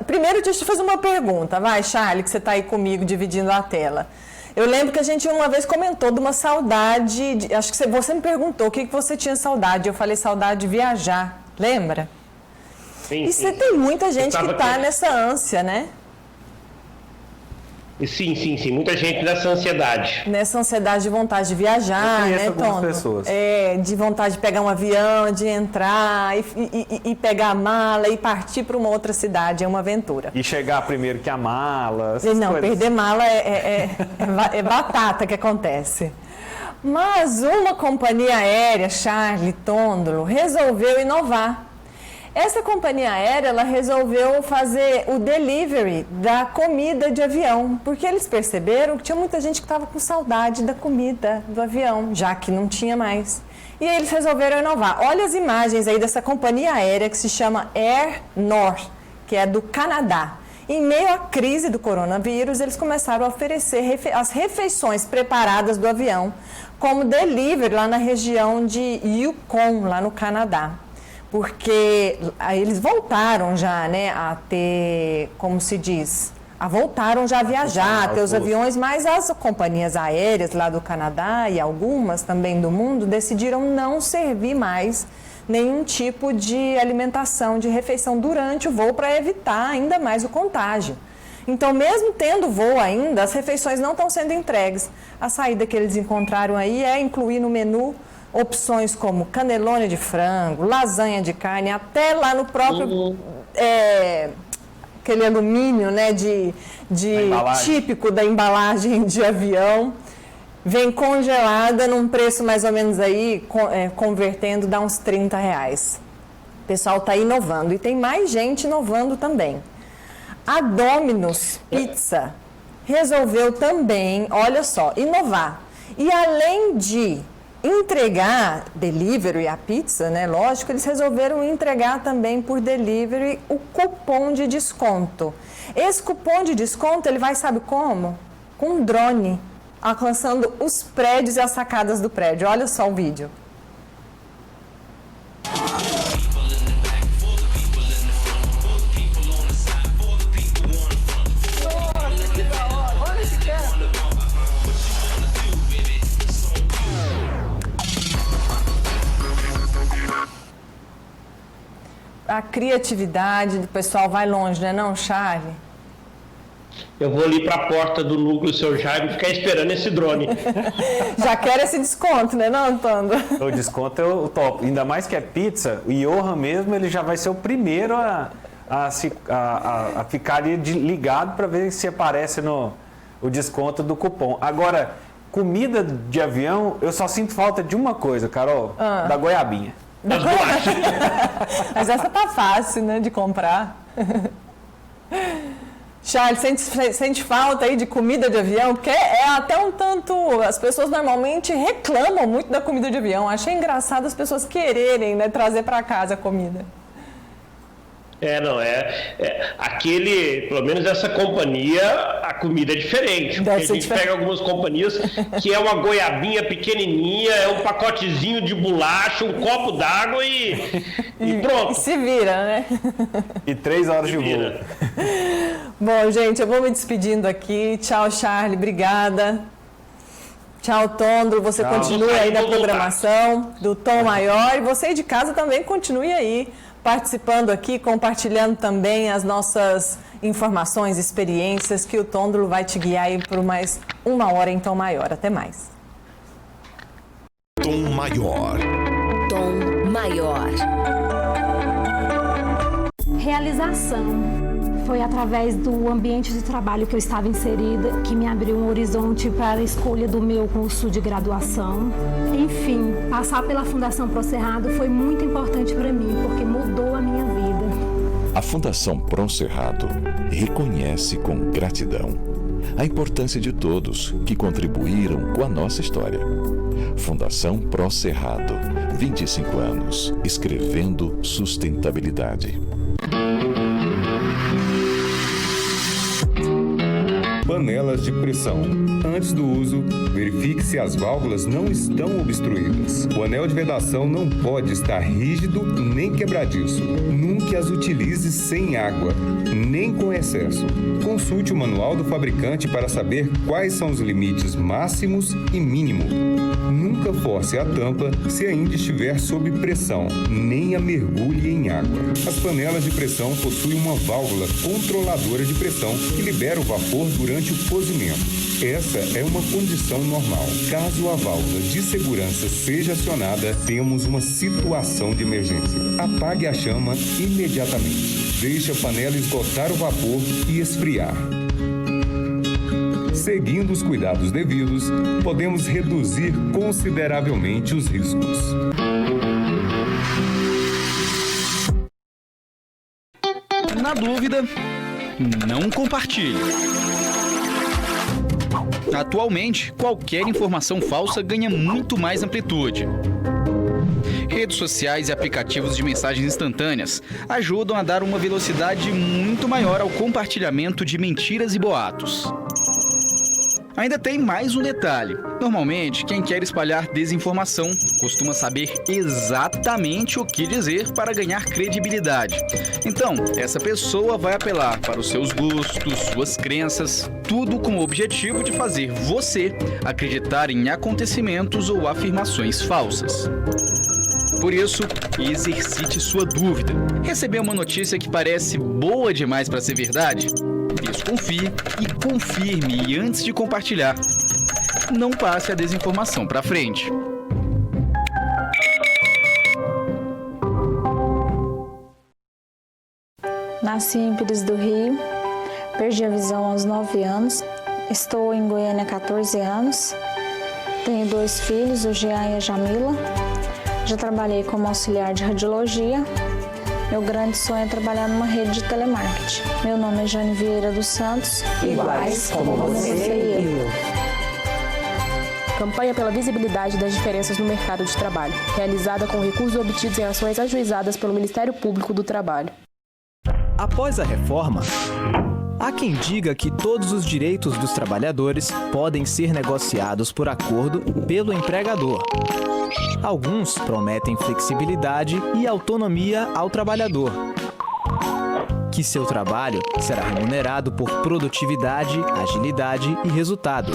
primeiro deixa eu te fazer uma pergunta. Vai, Charlie, que você está aí comigo dividindo a tela. Eu lembro que a gente uma vez comentou de uma saudade, acho que você me perguntou o que você tinha saudade. Eu falei saudade de viajar, lembra? Sim, e você tem muita gente que está nessa ânsia, né? Sim, muita gente nessa ansiedade. Nessa ansiedade de vontade de viajar, né, Tom? Pessoas. De vontade de pegar um avião, de entrar e pegar a mala e partir para uma outra cidade, é uma aventura. E chegar primeiro que a mala. Não, perder mala é batata que acontece. Mas uma companhia aérea, Charlie, Tondolo, resolveu inovar. Essa companhia aérea, ela resolveu fazer o delivery da comida de avião, porque eles perceberam que tinha muita gente que estava com saudade da comida do avião, já que não tinha mais. E aí eles resolveram inovar. Olha as imagens aí dessa companhia aérea que se chama Air North, que é do Canadá. Em meio à crise do coronavírus, eles começaram a oferecer as refeições preparadas do avião como delivery lá na região de Yukon, lá no Canadá. Porque aí eles voltaram já, né, a ter, como se diz, voltaram já a viajar, a ter os aviões, mas as companhias aéreas lá do Canadá e algumas também do mundo decidiram não servir mais nenhum tipo de alimentação, de refeição durante o voo para evitar ainda mais o contágio. Então, mesmo tendo voo ainda, as refeições não estão sendo entregues. A saída que eles encontraram aí é incluir no menu opções como canelone de frango, lasanha de carne, até lá no próprio aquele alumínio, né, típico da embalagem de avião. Vem congelada num preço mais ou menos aí, convertendo, dá uns R$30. O pessoal está inovando e tem mais gente inovando também. A Domino's Pizza resolveu também, olha só, inovar. E além de entregar delivery a pizza, né? Lógico, eles resolveram entregar também por delivery o cupom de desconto. Esse cupom de desconto, ele vai, sabe como? Com um drone, alcançando os prédios e as sacadas do prédio. Olha só o vídeo. A criatividade do pessoal vai longe, né, não, Charlie? Eu vou ali para a porta do núcleo Seu Jaime ficar esperando esse drone. Já quero esse desconto, né, não, Antônio? O desconto é o top. Ainda mais que é pizza, o Johan mesmo, ele já vai ser o primeiro a ficar ali ligado para ver se aparece o desconto do cupom. Agora, comida de avião, eu só sinto falta de uma coisa, Carol, da goiabinha. Mas essa tá fácil, né, de comprar. Charles, sente falta aí de comida de avião? Porque é até um tanto... As pessoas normalmente reclamam muito da comida de avião. Achei engraçado as pessoas quererem, né, trazer para casa a comida. Pelo menos essa companhia, a comida é diferente. Porque a gente pega algumas companhias que é uma goiabinha pequenininha, é um pacotezinho de bolacha, um copo d'água e pronto. E se vira, né? E 3 horas de voo. Bom, gente, eu vou me despedindo aqui. Tchau, Charlie, obrigada. Tchau, Tondro, você continue aí na programação do Tom Maior. E você aí de casa também continue aí, participando aqui, compartilhando também as nossas informações, experiências, que o Tondro vai te guiar aí por mais 1 hora em Tom Maior. Até mais. Tom Maior. Tom Maior. Realização. Foi através do ambiente de trabalho que eu estava inserida que me abriu um horizonte para a escolha do meu curso de graduação. Enfim, passar pela Fundação Pro Cerrado foi muito importante para mim, porque mudou a minha vida. A Fundação Pro Cerrado reconhece com gratidão a importância de todos que contribuíram com a nossa história. Fundação Pro Cerrado, 25 anos, escrevendo sustentabilidade. Panelas de pressão. Antes do uso, verifique se as válvulas não estão obstruídas. O anel de vedação não pode estar rígido nem quebradiço. Nunca as utilize sem água, nem com excesso. Consulte o manual do fabricante para saber quais são os limites máximos e mínimos. Nunca force a tampa se ainda estiver sob pressão, nem a mergulhe em água. As panelas de pressão possuem uma válvula controladora de pressão que libera o vapor durante o cozimento. Essa é uma condição normal. Caso a válvula de segurança seja acionada, temos uma situação de emergência. Apague a chama imediatamente. Deixe a panela esgotar o vapor e esfriar. Seguindo os cuidados devidos, podemos reduzir consideravelmente os riscos. Na dúvida, não compartilhe. Atualmente, qualquer informação falsa ganha muito mais amplitude. Redes sociais e aplicativos de mensagens instantâneas ajudam a dar uma velocidade muito maior ao compartilhamento de mentiras e boatos. Ainda tem mais um detalhe. Normalmente, quem quer espalhar desinformação costuma saber exatamente o que dizer para ganhar credibilidade. Então, essa pessoa vai apelar para os seus gostos, suas crenças, tudo com o objetivo de fazer você acreditar em acontecimentos ou afirmações falsas. Por isso, exercite sua dúvida. Recebeu uma notícia que parece boa demais para ser verdade? Desconfie e confirme antes de compartilhar. Não passe a desinformação para frente. Nasci em Pires do Rio, perdi a visão aos 9 anos, estou em Goiânia há 14 anos, tenho 2 filhos, o Jean e a Jamila, já trabalhei como auxiliar de radiologia, meu grande sonho é trabalhar numa rede de telemarketing. Meu nome é Jane Vieira dos Santos, iguais como você e eu. Campanha pela visibilidade das diferenças no mercado de trabalho, realizada com recursos obtidos em ações ajuizadas pelo Ministério Público do Trabalho. Após a reforma, há quem diga que todos os direitos dos trabalhadores podem ser negociados por acordo pelo empregador. Alguns prometem flexibilidade e autonomia ao trabalhador, que seu trabalho será remunerado por produtividade, agilidade e resultado.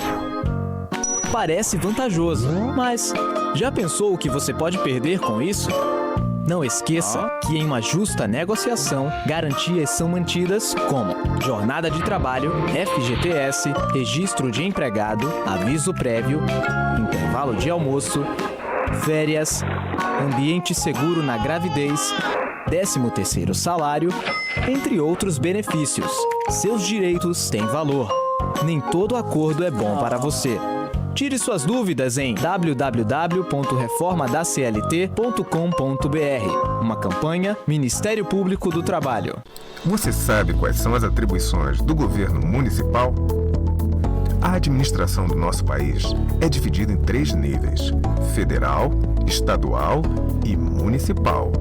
Parece vantajoso, mas já pensou o que você pode perder com isso? Não esqueça que em uma justa negociação, garantias são mantidas como jornada de trabalho, FGTS, registro de empregado, aviso prévio, intervalo de almoço, férias, ambiente seguro na gravidez, 13º salário, entre outros benefícios. Seus direitos têm valor. Nem todo acordo é bom para você. Tire suas dúvidas em www.reformadaclt.com.br. Uma campanha Ministério Público do Trabalho. Você sabe quais são as atribuições do governo municipal? A administração do nosso país é dividida em 3 níveis: federal, estadual e municipal.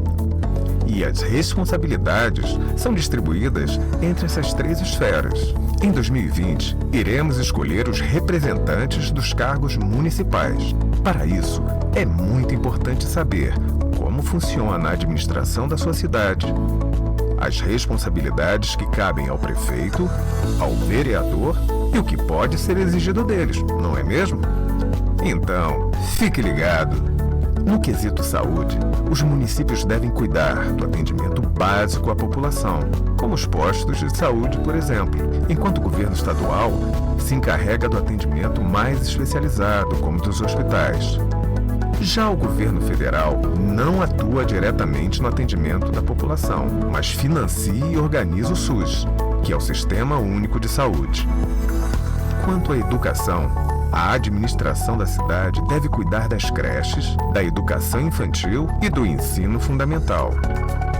E as responsabilidades são distribuídas entre essas 3 esferas. Em 2020, iremos escolher os representantes dos cargos municipais. Para isso, é muito importante saber como funciona a administração da sua cidade, as responsabilidades que cabem ao prefeito, ao vereador e o que pode ser exigido deles, não é mesmo? Então, fique ligado! No quesito saúde, os municípios devem cuidar do atendimento básico à população, como os postos de saúde, por exemplo, enquanto o governo estadual se encarrega do atendimento mais especializado, como dos hospitais. Já o governo federal não atua diretamente no atendimento da população, mas financia e organiza o SUS, que é o Sistema Único de Saúde. Quanto à educação, a administração da cidade deve cuidar das creches, da educação infantil e do ensino fundamental.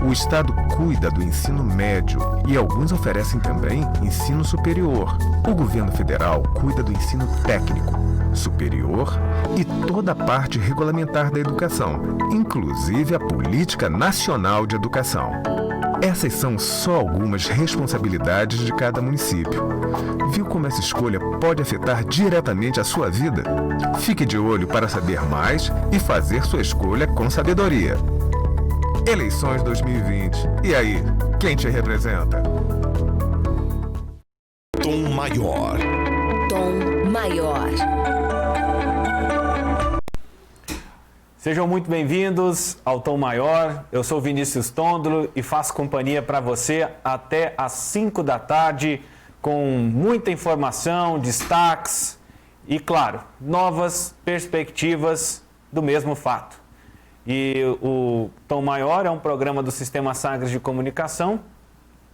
O Estado cuida do ensino médio e alguns oferecem também ensino superior. O governo federal cuida do ensino técnico, superior e toda a parte regulamentar da educação, inclusive a Política Nacional de Educação. Essas são só algumas responsabilidades de cada município. Viu como essa escolha pode afetar diretamente a sua vida? Fique de olho para saber mais e fazer sua escolha com sabedoria. Eleições 2020. E aí, quem te representa? Tom Maior. Tom Maior. Sejam muito bem-vindos ao Tom Maior. Eu sou Vinícius Tondolo e faço companhia para você até às 5 da tarde com muita informação, destaques e, claro, novas perspectivas do mesmo fato. E o Tom Maior é um programa do Sistema Sagres de Comunicação,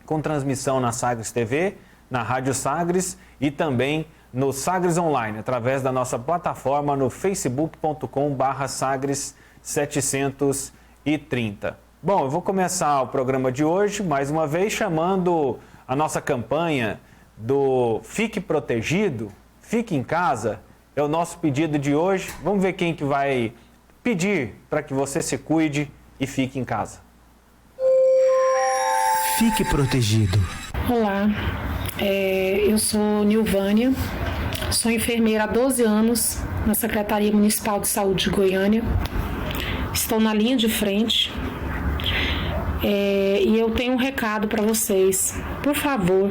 com transmissão na Sagres TV, na Rádio Sagres e também no Sagres Online, através da nossa plataforma no facebook.com/sagres730. Bom, eu vou começar o programa de hoje, mais uma vez, chamando a nossa campanha do Fique Protegido, Fique em Casa, é o nosso pedido de hoje. Vamos ver quem que vai pedir para que você se cuide e fique em casa. Fique protegido. Olá, eu sou Nilvânia, sou enfermeira há 12 anos na Secretaria Municipal de Saúde de Goiânia. Estou na linha de frente e eu tenho um recado para vocês. Por favor,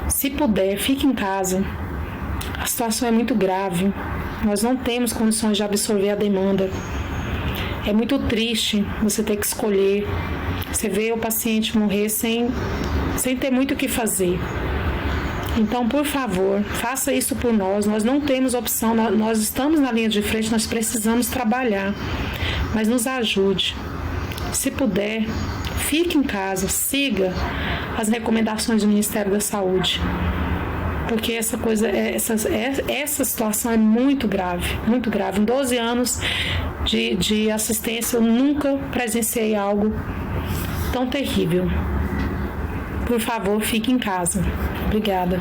se puder, fique em casa. A situação é muito grave. Nós não temos condições de absorver a demanda. É muito triste você ter que escolher. Você vê o paciente morrer sem ter muito o que fazer. Então, por favor, faça isso por nós. Nós não temos opção, nós estamos na linha de frente, nós precisamos trabalhar. Mas nos ajude. Se puder, fique em casa, siga as recomendações do Ministério da Saúde. Porque essa situação é muito grave, muito grave. Em 12 anos de assistência, eu nunca presenciei algo tão terrível. Por favor, fique em casa. Obrigada.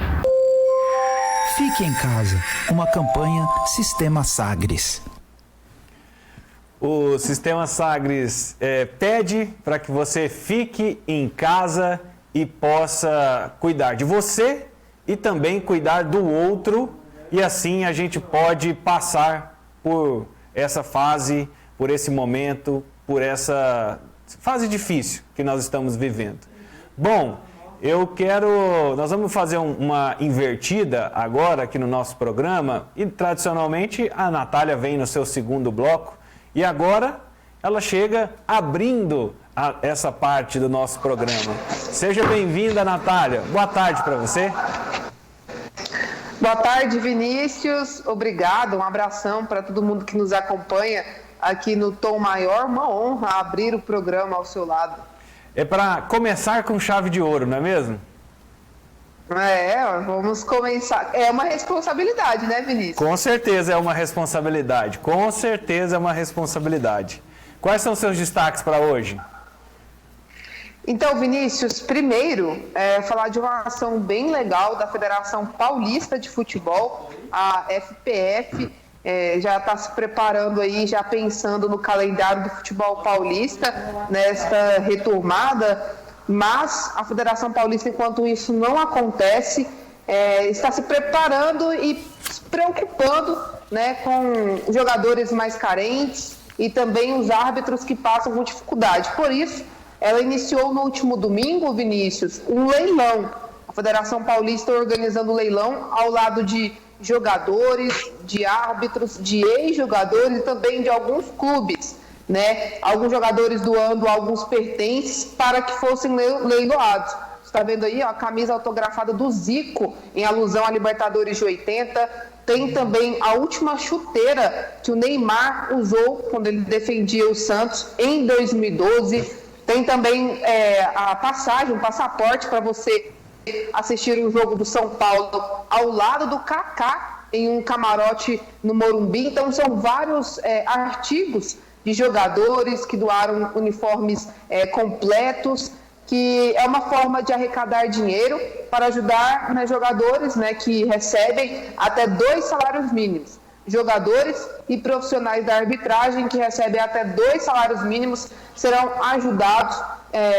Fique em casa. Uma campanha Sistema Sagres. O Sistema Sagres pede para que você fique em casa e possa cuidar de você e também cuidar do outro, e assim a gente pode passar por essa fase, por esse momento, por essa fase difícil que nós estamos vivendo. Bom, nós vamos fazer uma invertida agora aqui no nosso programa, e tradicionalmente a Natália vem no seu segundo bloco, e agora ela chega abrindo essa parte do nosso programa. Seja bem-vinda, Natália. Boa tarde para você. Boa tarde, Vinícius. Obrigado. Um abração para todo mundo que nos acompanha aqui no Tom Maior. Uma honra abrir o programa ao seu lado. É para começar com chave de ouro, não é mesmo? Vamos começar. É uma responsabilidade, né, Vinícius? Com certeza é uma responsabilidade. Com certeza é uma responsabilidade. Quais são os seus destaques para hoje? Então, Vinícius, primeiro, falar de uma ação bem legal da Federação Paulista de Futebol, a FPF, já está se preparando aí, já pensando no calendário do futebol paulista, nesta retomada, mas a Federação Paulista, enquanto isso não acontece, está se preparando e se preocupando, né, com jogadores mais carentes e também os árbitros que passam com dificuldade. Por isso, ela iniciou no último domingo, Vinícius, um leilão. A Federação Paulista organizando o leilão ao lado de jogadores, de árbitros, de ex-jogadores e também de alguns clubes, né? Alguns jogadores doando alguns pertences para que fossem leiloados. Você está vendo aí, ó, a camisa autografada do Zico, em alusão à Libertadores de 80. Tem também a última chuteira que o Neymar usou quando ele defendia o Santos em 2012. Tem também a passagem, um passaporte para você assistir um jogo do São Paulo ao lado do Kaká em um camarote no Morumbi. Então são vários artigos de jogadores que doaram uniformes completos, que é uma forma de arrecadar dinheiro para ajudar, né, jogadores, né, que recebem até 2 salários mínimos. Jogadores e profissionais da arbitragem que recebem até 2 salários mínimos serão ajudados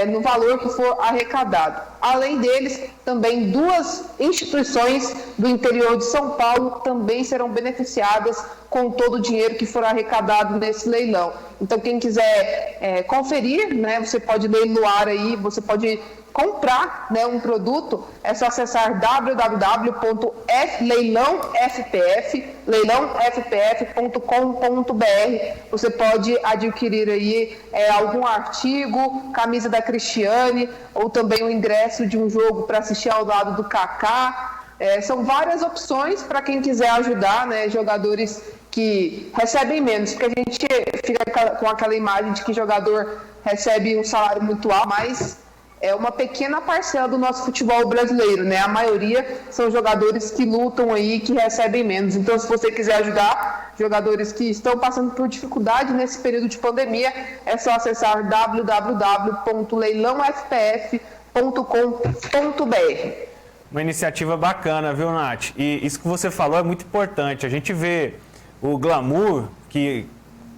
no valor que for arrecadado. Além deles, também 2 instituições do interior de São Paulo também serão beneficiadas com todo o dinheiro que for arrecadado nesse leilão. Então, quem quiser conferir, né, você pode leiloar aí, você pode comprar, né, um produto, é só acessar www.leilãofpf.com.br. Você pode adquirir aí algum artigo, camisa da Cristiane, ou também o ingresso de um jogo para assistir ao lado do Kaká. São várias opções para quem quiser ajudar, né, jogadores que recebem menos, porque a gente fica com aquela imagem de que jogador recebe um salário muito alto, mas é uma pequena parcela do nosso futebol brasileiro, né? A maioria são jogadores que lutam aí, que recebem menos. Então, se você quiser ajudar jogadores que estão passando por dificuldade nesse período de pandemia, é só acessar www.leilãofpf.com.br. Uma iniciativa bacana, viu, Nath? E isso que você falou é muito importante. A gente vê o glamour que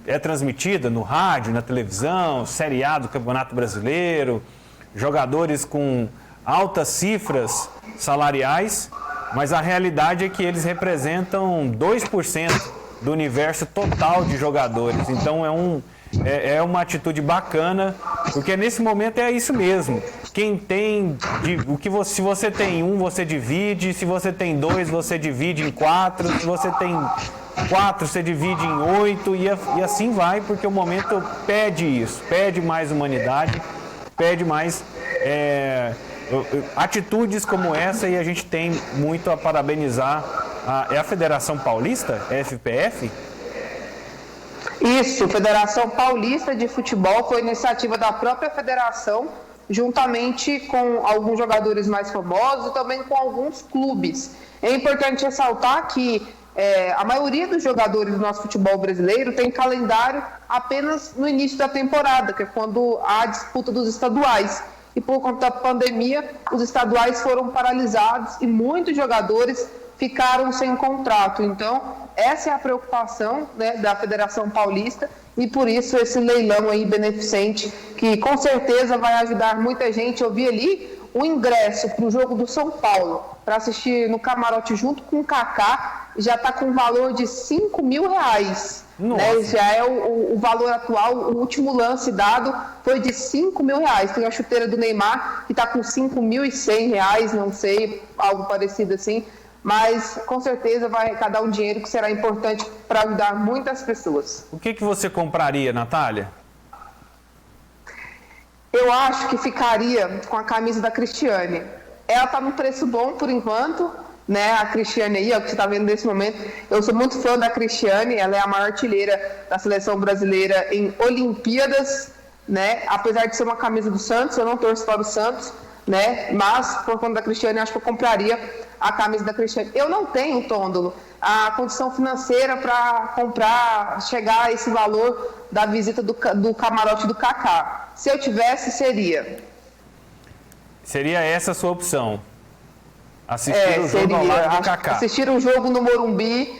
é transmitido no rádio, na televisão, Série A do Campeonato Brasileiro, jogadores com altas cifras salariais, mas a realidade é que eles representam 2% do universo total de jogadores. Então é uma atitude bacana, porque nesse momento é isso mesmo. Quem tem, se você tem 1, você divide, se você tem 2, você divide em 4, se você tem 4, você divide em 8 e assim vai, porque o momento pede isso, pede mais humanidade, pede mais atitudes como essa, e a gente tem muito a parabenizar. É a Federação Paulista, FPF? Isso, Federação Paulista de Futebol, foi iniciativa da própria federação, juntamente com alguns jogadores mais famosos e também com alguns clubes. É importante ressaltar que a maioria dos jogadores do nosso futebol brasileiro tem calendário apenas no início da temporada, que é quando há a disputa dos estaduais. E por conta da pandemia, os estaduais foram paralisados e muitos jogadores ficaram sem contrato. Então, essa é a preocupação, né, da Federação Paulista, e por isso esse leilão aí beneficente, que com certeza vai ajudar muita gente. Eu vi ali o ingresso para o jogo do São Paulo, para assistir no camarote junto com o Kaká, já está com um valor de R$5.000. Né? Já é o valor atual. O último lance dado foi de R$5.000. Tem a chuteira do Neymar, que está com R$5.100, não sei, algo parecido assim. Mas com certeza vai arrecadar um dinheiro que será importante para ajudar muitas pessoas. O que você compraria, Natália? Eu acho que ficaria com a camisa da Cristiane. Ela está num preço bom por enquanto, né? A Cristiane aí, é o que você está vendo nesse momento. Eu sou muito fã da Cristiane, ela é a maior artilheira da seleção brasileira em Olimpíadas, né? Apesar de ser uma camisa do Santos, eu não torço para o Santos, né? Mas por conta da Cristiane, acho que eu compraria a camisa da Cristiane. Eu não tenho, Tôndolo, a condição financeira para comprar, chegar a esse valor da visita do camarote do Kaká. Se eu tivesse, seria. Seria essa a sua opção? Assistir o jogo ao lado do Kaká. Assistir um jogo no Morumbi,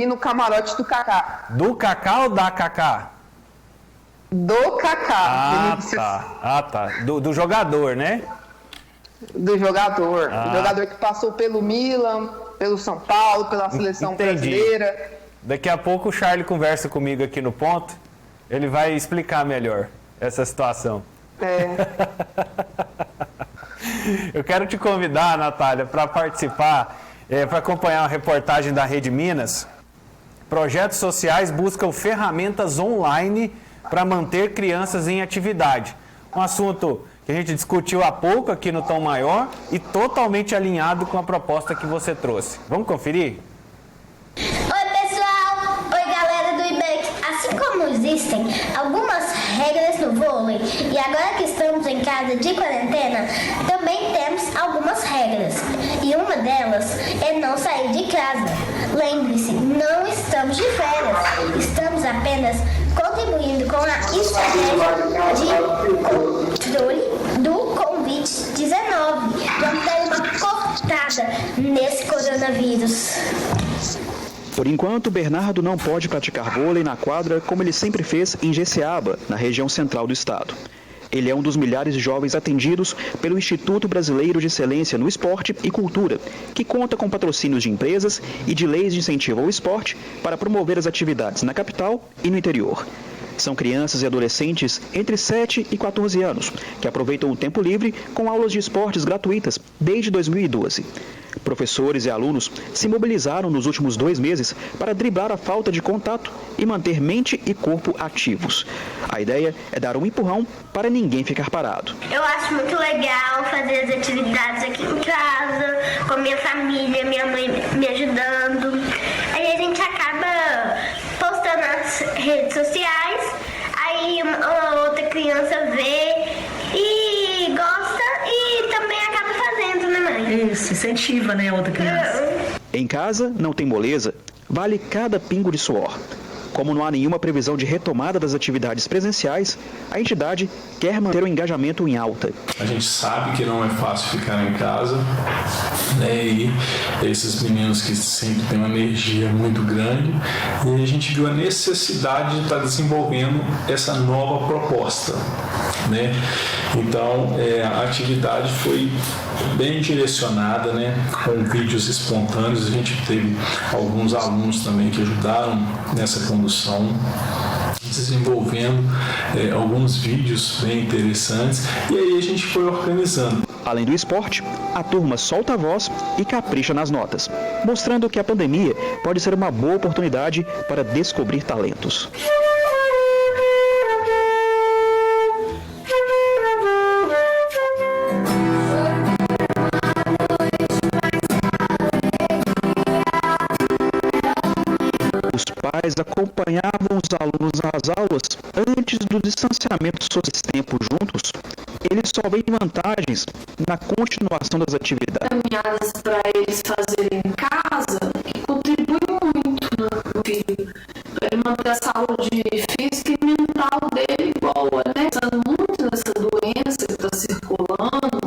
no camarote do Kaká. Do Kaká ou da Kaká? Do Kaká. Tá. Do jogador, né? Do jogador. O jogador que passou pelo Milan, pelo São Paulo, pela seleção brasileira. Daqui a pouco o Charlie conversa comigo aqui no ponto. Ele vai explicar melhor essa situação. Eu quero te convidar, Natália, para participar, para acompanhar uma reportagem da Rede Minas. Projetos sociais buscam ferramentas online para manter crianças em atividade. Um assunto que a gente discutiu há pouco aqui no Tom Maior e totalmente alinhado com a proposta que você trouxe. Vamos conferir? Oi, pessoal! Oi, galera do IBEC! Assim como existem algumas regras no vôlei e agora que estamos em casa de quarentena, também temos algumas regras. E uma delas é não sair de casa. Lembre-se, não estamos de férias, estamos apenas contribuindo com a estratégia de controle do Covid-19. Vamos dar uma cortada nesse coronavírus. Por enquanto, Bernardo não pode praticar vôlei na quadra como ele sempre fez em Jeceaba, na região central do estado. Ele é um dos milhares de jovens atendidos pelo Instituto Brasileiro de Excelência no Esporte e Cultura, que conta com patrocínios de empresas e de leis de incentivo ao esporte para promover as atividades na capital e no interior. São crianças e adolescentes entre 7 e 14 anos, que aproveitam o tempo livre com aulas de esportes gratuitas desde 2012. Professores e alunos se mobilizaram nos últimos 2 meses para driblar a falta de contato e manter mente e corpo ativos. A ideia é dar um empurrão para ninguém ficar parado. Eu acho muito legal fazer as atividades aqui em casa, com a minha família, minha mãe me ajudando. Aí a gente acaba postando nas redes sociais, aí uma outra criança vê e gosta e também acaba fazendo, né, mãe? Isso, incentiva, né, a outra criança. Em casa, não tem moleza, vale cada pingo de suor. Como não há nenhuma previsão de retomada das atividades presenciais, a entidade quer manter o engajamento em alta. A gente sabe que não é fácil ficar em casa, né? E esses meninos que sempre têm uma energia muito grande, e a gente viu a necessidade de estar desenvolvendo essa nova proposta, né? Então, a atividade foi bem direcionada, né? Com vídeos espontâneos. A gente teve alguns alunos também que ajudaram nessa condução, desenvolvendo alguns vídeos bem interessantes, e aí a gente foi organizando. Além do esporte, a turma solta a voz e capricha nas notas, mostrando que a pandemia pode ser uma boa oportunidade para descobrir talentos. Os pais acompanhavam os alunos nas aulas antes do distanciamento social. Esse tempo juntos, eles só veem vantagens na continuação das atividades. Caminhadas para eles fazerem em casa que contribuem muito no filho, para ele manter a saúde física e mental dele boa, né? Pensando muito nessa doença que está circulando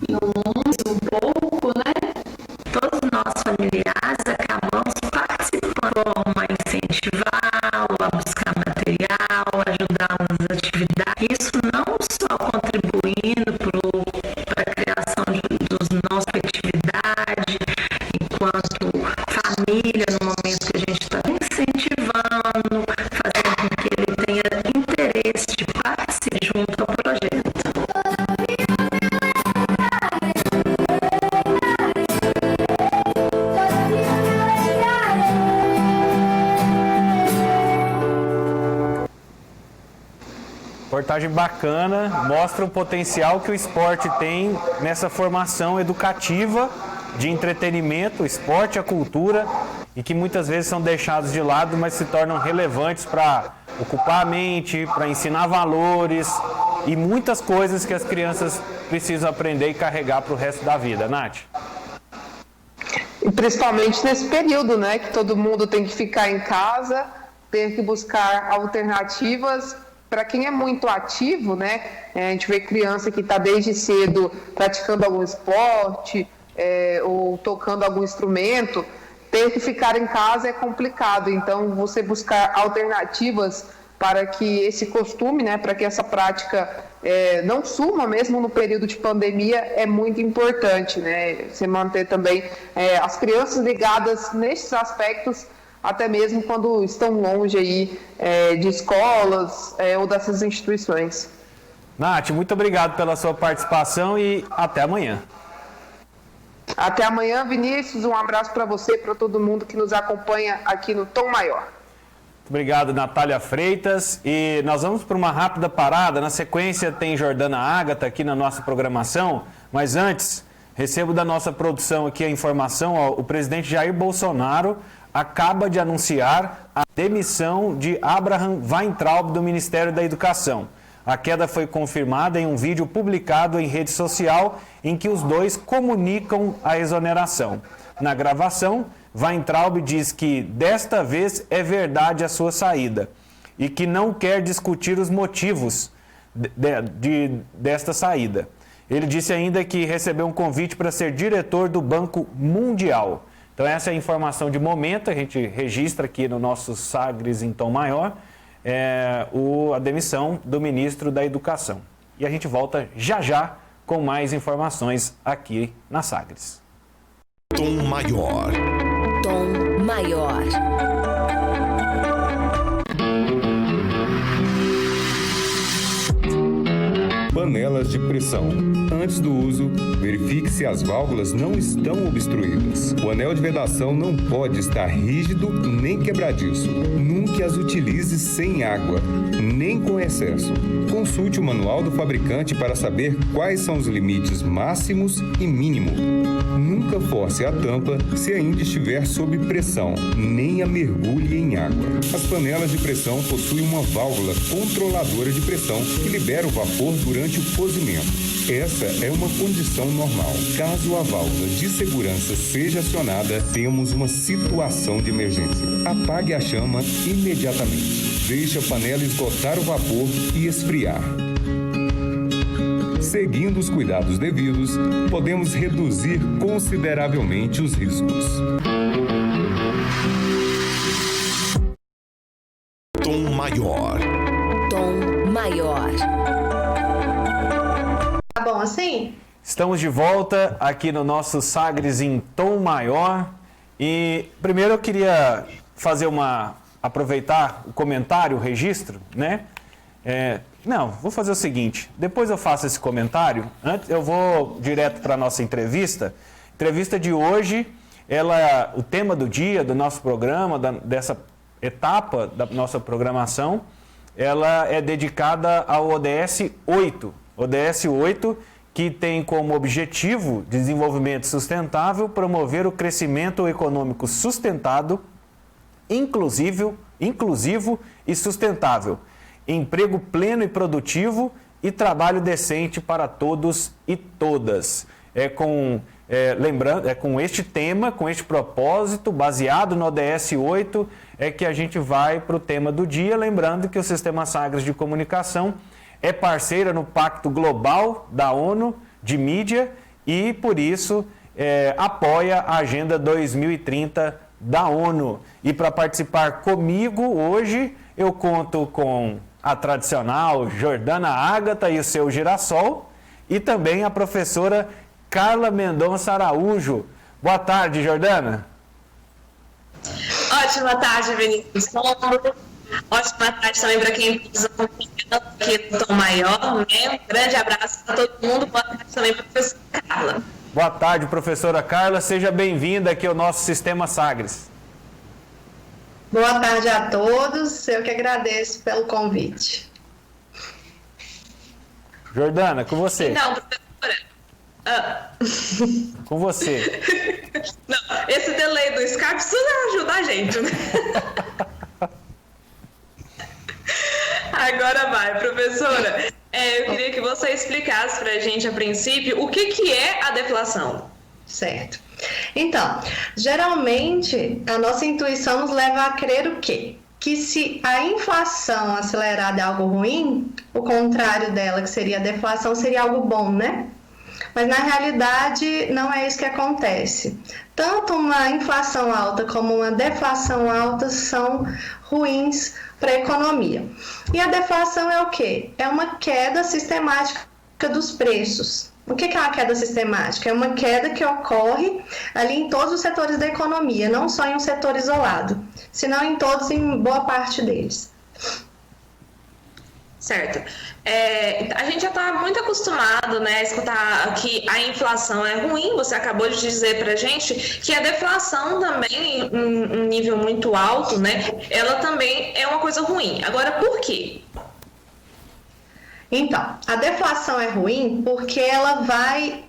no mundo, um pouco, né? Todos nós familiares acabamos participando a incentivá-lo, a buscar material, ajudá-lo nas atividades. Isso não só contribuindo para a criação dos nossos atividades, enquanto família, no momento que a gente está incentivando, fazendo com que ele tenha interesse de participar junto ao projeto. Reportagem bacana, mostra o potencial que o esporte tem nessa formação educativa de entretenimento, o esporte, a cultura, e que muitas vezes são deixados de lado, mas se tornam relevantes para ocupar a mente, para ensinar valores e muitas coisas que as crianças precisam aprender e carregar para o resto da vida. Nath? E principalmente nesse período, né, que todo mundo tem que ficar em casa, tem que buscar alternativas. Para quem é muito ativo, né, a gente vê criança que está desde cedo praticando algum esporte ou tocando algum instrumento, ter que ficar em casa é complicado. Então, você buscar alternativas para que esse costume, né, para que essa prática não suma mesmo no período de pandemia é muito importante, né? Você manter também as crianças ligadas nesses aspectos, até mesmo quando estão longe aí de escolas ou dessas instituições. Nath, muito obrigado pela sua participação e até amanhã. Até amanhã, Vinícius. Um abraço para você e para todo mundo que nos acompanha aqui no Tom Maior. Muito obrigado, Natália Freitas. E nós vamos para uma rápida parada. Na sequência tem Jordana Ágata aqui na nossa programação. Mas antes, recebo da nossa produção aqui a informação. O presidente Jair Bolsonaro acaba de anunciar a demissão de Abraham Weintraub do Ministério da Educação. A queda foi confirmada em um vídeo publicado em rede social em que os dois comunicam a exoneração. Na gravação, Weintraub diz que desta vez é verdade a sua saída e que não quer discutir os motivos desta saída. Ele disse ainda que recebeu um convite para ser diretor do Banco Mundial. Então essa é a informação de momento, a gente registra aqui no nosso Sagres em Tom Maior, a demissão do ministro da Educação. E a gente volta já já com mais informações aqui na Sagres. Tom Maior. Tom Maior. Panelas de pressão. Antes do uso, verifique se as válvulas não estão obstruídas. O anel de vedação não pode estar rígido nem quebradiço. Nunca as utilize sem água, nem com excesso. Consulte o manual do fabricante para saber quais são os limites máximos e mínimo. Nunca force a tampa se ainda estiver sob pressão, nem a mergulhe em água. As panelas de pressão possuem uma válvula controladora de pressão que libera o vapor durante o cozimento. Essa é uma condição normal. Caso a válvula de segurança seja acionada, temos uma situação de emergência. Apague a chama imediatamente. Deixe a panela esgotar o vapor e esfriar. Seguindo os cuidados devidos, podemos reduzir consideravelmente os riscos. Tom Maior. Tom Maior. Tá bom assim? Estamos de volta aqui no nosso Sagres em Tom Maior. E primeiro eu queria aproveitar o comentário, o registro, né? Vou fazer o seguinte, depois eu faço esse comentário, antes eu vou direto para a nossa entrevista. Entrevista de hoje, o tema do dia, do nosso programa, dessa etapa da nossa programação, ela é dedicada ao ODS 8. ODS 8, que tem como objetivo desenvolvimento sustentável, promover o crescimento econômico sustentado inclusivo e sustentável, emprego pleno e produtivo e trabalho decente para todos e todas. Lembrando, com este tema, com este propósito, baseado no ODS 8, é que a gente vai para o tema do dia, lembrando que o Sistema Sagres de Comunicação é parceira no Pacto Global da ONU de Mídia e, por isso, apoia a Agenda 2030 da ONU. E para participar comigo hoje, eu conto com a tradicional Jordana Ágata e o seu girassol, e também a professora Carla Mendonça Araújo. Boa tarde, Jordana. Ótima tarde, Vinícius. Ótima tarde também para quem está acompanhando aqui no Tom Maior, né? Um grande abraço para todo mundo. Boa tarde também para a professora Carla. Boa tarde, professora Carla. Seja bem-vinda aqui ao nosso Sistema Sagres. Boa tarde a todos. Eu que agradeço pelo convite. Jordana, com você. Não, professora. Com você. Não, esse delay do Skype precisa ajudar a gente, né? Agora vai, professora. Eu queria que você explicasse para a gente, a princípio, o que é a deflação. Certo. Então, geralmente, a nossa intuição nos leva a crer o quê? Que se a inflação acelerada é algo ruim, o contrário dela, que seria a deflação, seria algo bom, né? Mas, na realidade, não é isso que acontece. Tanto uma inflação alta como uma deflação alta são ruins para a economia. E a deflação é o quê? É uma queda sistemática dos preços. O que é uma queda sistemática? É uma queda que ocorre ali em todos os setores da economia, não só em um setor isolado, senão em todos, em boa parte deles. Certo. A gente já está muito acostumado, né, a escutar que a inflação é ruim. Você acabou de dizer para a gente que a deflação também, em um nível muito alto, né, ela também é uma coisa ruim. Agora, por quê? Então, a deflação é ruim porque ela vai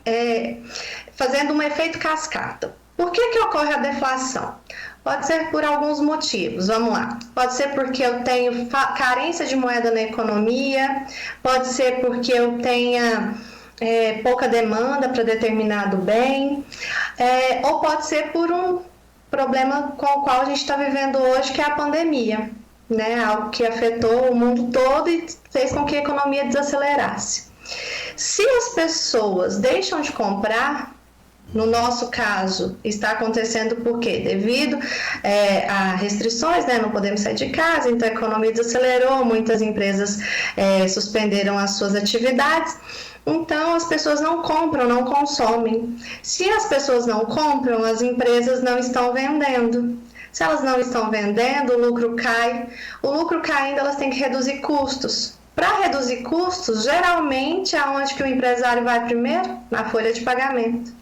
fazendo um efeito cascata. Por que ocorre a deflação? Pode ser por alguns motivos, vamos lá. Pode ser porque eu tenho carência de moeda na economia, pode ser porque eu tenha pouca demanda para determinado bem, ou pode ser por um problema com o qual a gente está vivendo hoje, que é a pandemia, né? Algo que afetou o mundo todo e fez com que a economia desacelerasse. Se as pessoas deixam de comprar, no nosso caso, está acontecendo por quê? Devido a restrições, né? Não podemos sair de casa, então a economia desacelerou, muitas empresas suspenderam as suas atividades, então as pessoas não compram, não consomem. Se as pessoas não compram, as empresas não estão vendendo. Se elas não estão vendendo, o lucro cai. O lucro caindo, elas têm que reduzir custos. Para reduzir custos, geralmente, aonde que o empresário vai primeiro? Na folha de pagamento.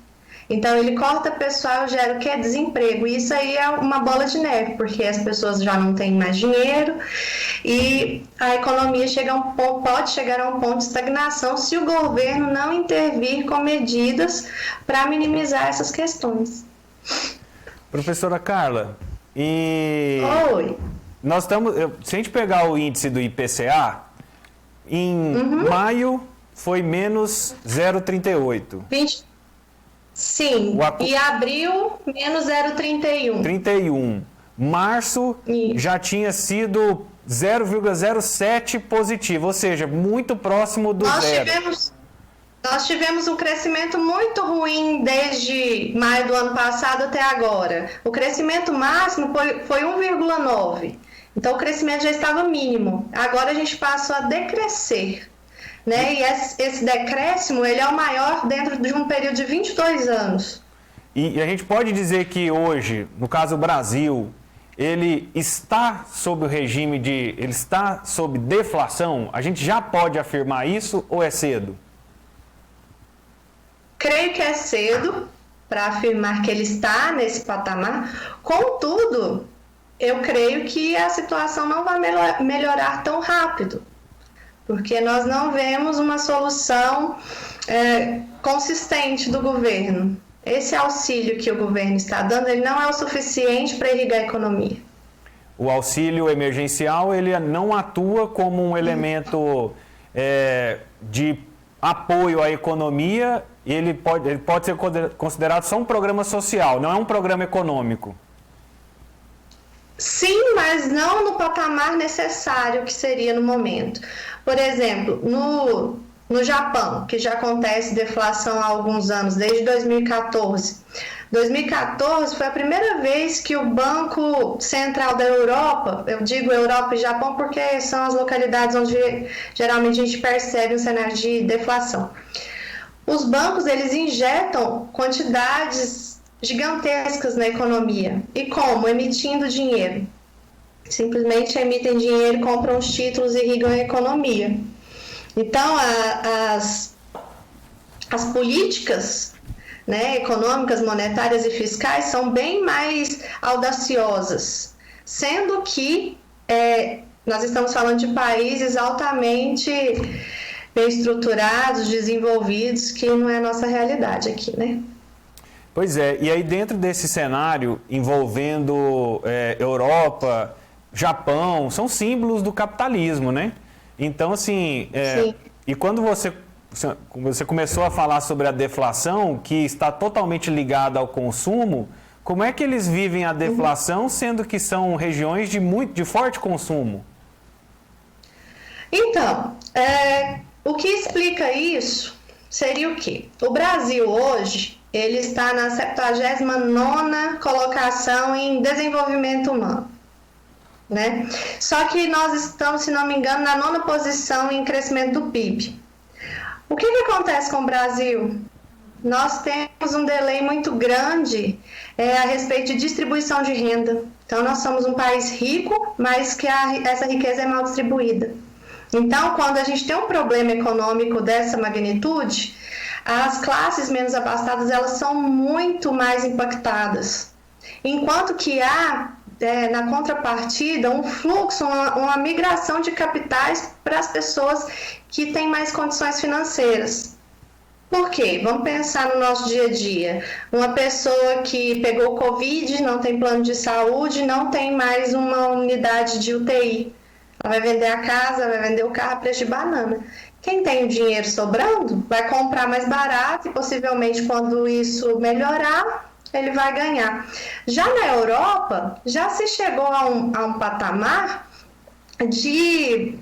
Então, ele corta pessoal, gera o que? Desemprego. E isso aí é uma bola de neve, porque as pessoas já não têm mais dinheiro e a economia pode chegar a um ponto de estagnação se o governo não intervir com medidas para minimizar essas questões. Professora Carla, Oi. Nós estamos, se a gente pegar o índice do IPCA, em maio foi menos 0,38. Sim, e abril, menos 0,31. 31. Março já tinha sido 0,07 positivo, ou seja, muito próximo do zero. Nós tivemos um crescimento muito ruim desde maio do ano passado até agora. O crescimento máximo foi 1,9. Então, o crescimento já estava mínimo. Agora a gente passou a decrescer. Né? E esse decréscimo ele é o maior dentro de um período de 22 anos. E a gente pode dizer que hoje, no caso o Brasil, ele está sob o regime ele está sob deflação? A gente já pode afirmar isso ou é cedo? Creio que é cedo para afirmar que ele está nesse patamar. Contudo, eu creio que a situação não vai melhorar tão rápido, porque nós não vemos uma solução consistente do governo. Esse auxílio que o governo está dando, ele não é o suficiente para irrigar a economia. o auxílio emergencial ele não atua como um elemento de apoio à economia, ele pode ser considerado só um programa social, não é um programa econômico. Sim, mas não no patamar necessário que seria no momento. Por exemplo, no Japão, que já acontece deflação há alguns anos, desde 2014. 2014 foi a primeira vez que o Banco Central da Europa, eu digo Europa e Japão porque são as localidades onde geralmente a gente percebe um cenário de deflação. Os bancos, eles injetam quantidades gigantescas na economia. E como? Emitindo dinheiro. Simplesmente emitem dinheiro, compram os títulos e irrigam a economia. Então, as políticas, né, econômicas, monetárias e fiscais são bem mais audaciosas, sendo que nós estamos falando de países altamente bem estruturados, desenvolvidos, que não é a nossa realidade aqui, né? Pois é, e aí dentro desse cenário envolvendo Europa, Japão, são símbolos do capitalismo, né? Então, assim, e quando você começou a falar sobre a deflação, que está totalmente ligada ao consumo, como é que eles vivem a deflação, sendo que são regiões de forte consumo? Então, o que explica isso seria o quê? O Brasil hoje, ele está na 79ª colocação em desenvolvimento humano, né? Só que nós estamos, se não me engano, na 9ª posição em crescimento do PIB. O que acontece com o Brasil? Nós temos um delay muito grande a respeito de distribuição de renda. Então, nós somos um país rico, mas que essa riqueza é mal distribuída. Então, quando a gente tem um problema econômico dessa magnitude, as classes menos abastadas, elas são muito mais impactadas. Enquanto que há, na contrapartida, um fluxo, uma migração de capitais para as pessoas que têm mais condições financeiras. Por quê? Vamos pensar no nosso dia a dia. Uma pessoa que pegou Covid, não tem plano de saúde, não tem mais uma unidade de UTI. Ela vai vender a casa, vai vender o carro a preço de banana. Quem tem o dinheiro sobrando vai comprar mais barato e possivelmente quando isso melhorar, ele vai ganhar. Já na Europa, já se chegou a um patamar de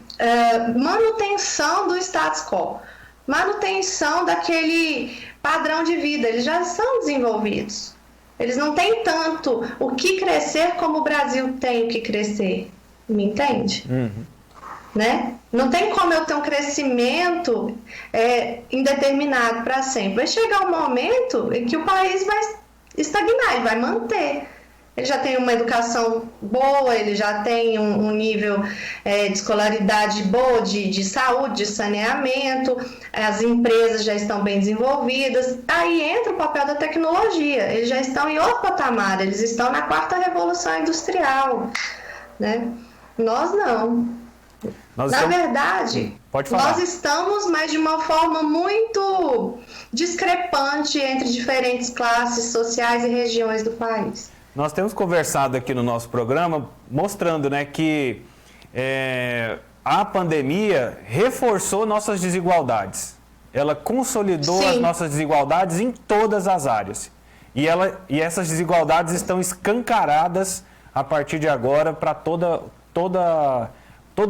manutenção do status quo, manutenção daquele padrão de vida. Eles já são desenvolvidos. Eles não têm tanto o que crescer como o Brasil tem o que crescer. Me entende? Uhum. Né? Não tem como eu ter um crescimento indeterminado para sempre. Vai chegar um momento em que o país vai estagnar, ele vai manter. Ele já tem uma educação boa, ele já tem um nível de escolaridade boa, de saúde, de saneamento, as empresas já estão bem desenvolvidas. Aí entra o papel da tecnologia, eles já estão em outro patamar, eles estão na 4ª revolução industrial, né? Nós não. Na verdade, nós estamos, mas de uma forma muito discrepante entre diferentes classes sociais e regiões do país. Nós temos conversado aqui no nosso programa, mostrando, né, que a pandemia reforçou nossas desigualdades. Ela consolidou as nossas desigualdades em todas as áreas. E essas desigualdades estão escancaradas a partir de agora para todos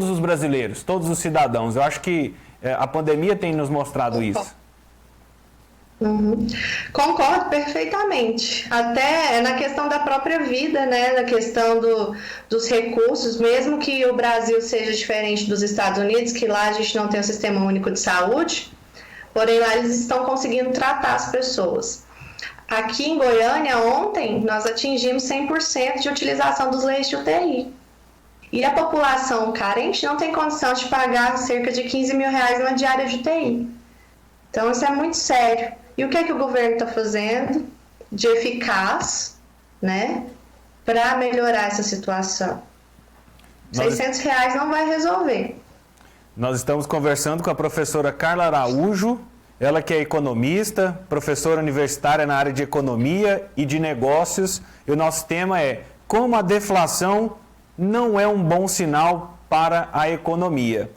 os brasileiros, todos os cidadãos. Eu acho que a pandemia tem nos mostrado isso. Uhum. Concordo perfeitamente. Até na questão da própria vida, né? Na questão dos recursos, mesmo que o Brasil seja diferente dos Estados Unidos, que lá a gente não tem um sistema único de saúde, porém lá eles estão conseguindo tratar as pessoas. Aqui em Goiânia, ontem, nós atingimos 100% de utilização dos leitos de UTI. E a população carente não tem condição de pagar cerca de R$15 mil numa diária de UTI. Então, isso é muito sério. E o que é que o governo está fazendo de eficaz, né, para melhorar essa situação? R$600 não vai resolver. Nós estamos conversando com a professora Carla Araújo, ela que é economista, professora universitária na área de economia e de negócios. E o nosso tema é como a deflação não é um bom sinal para a economia.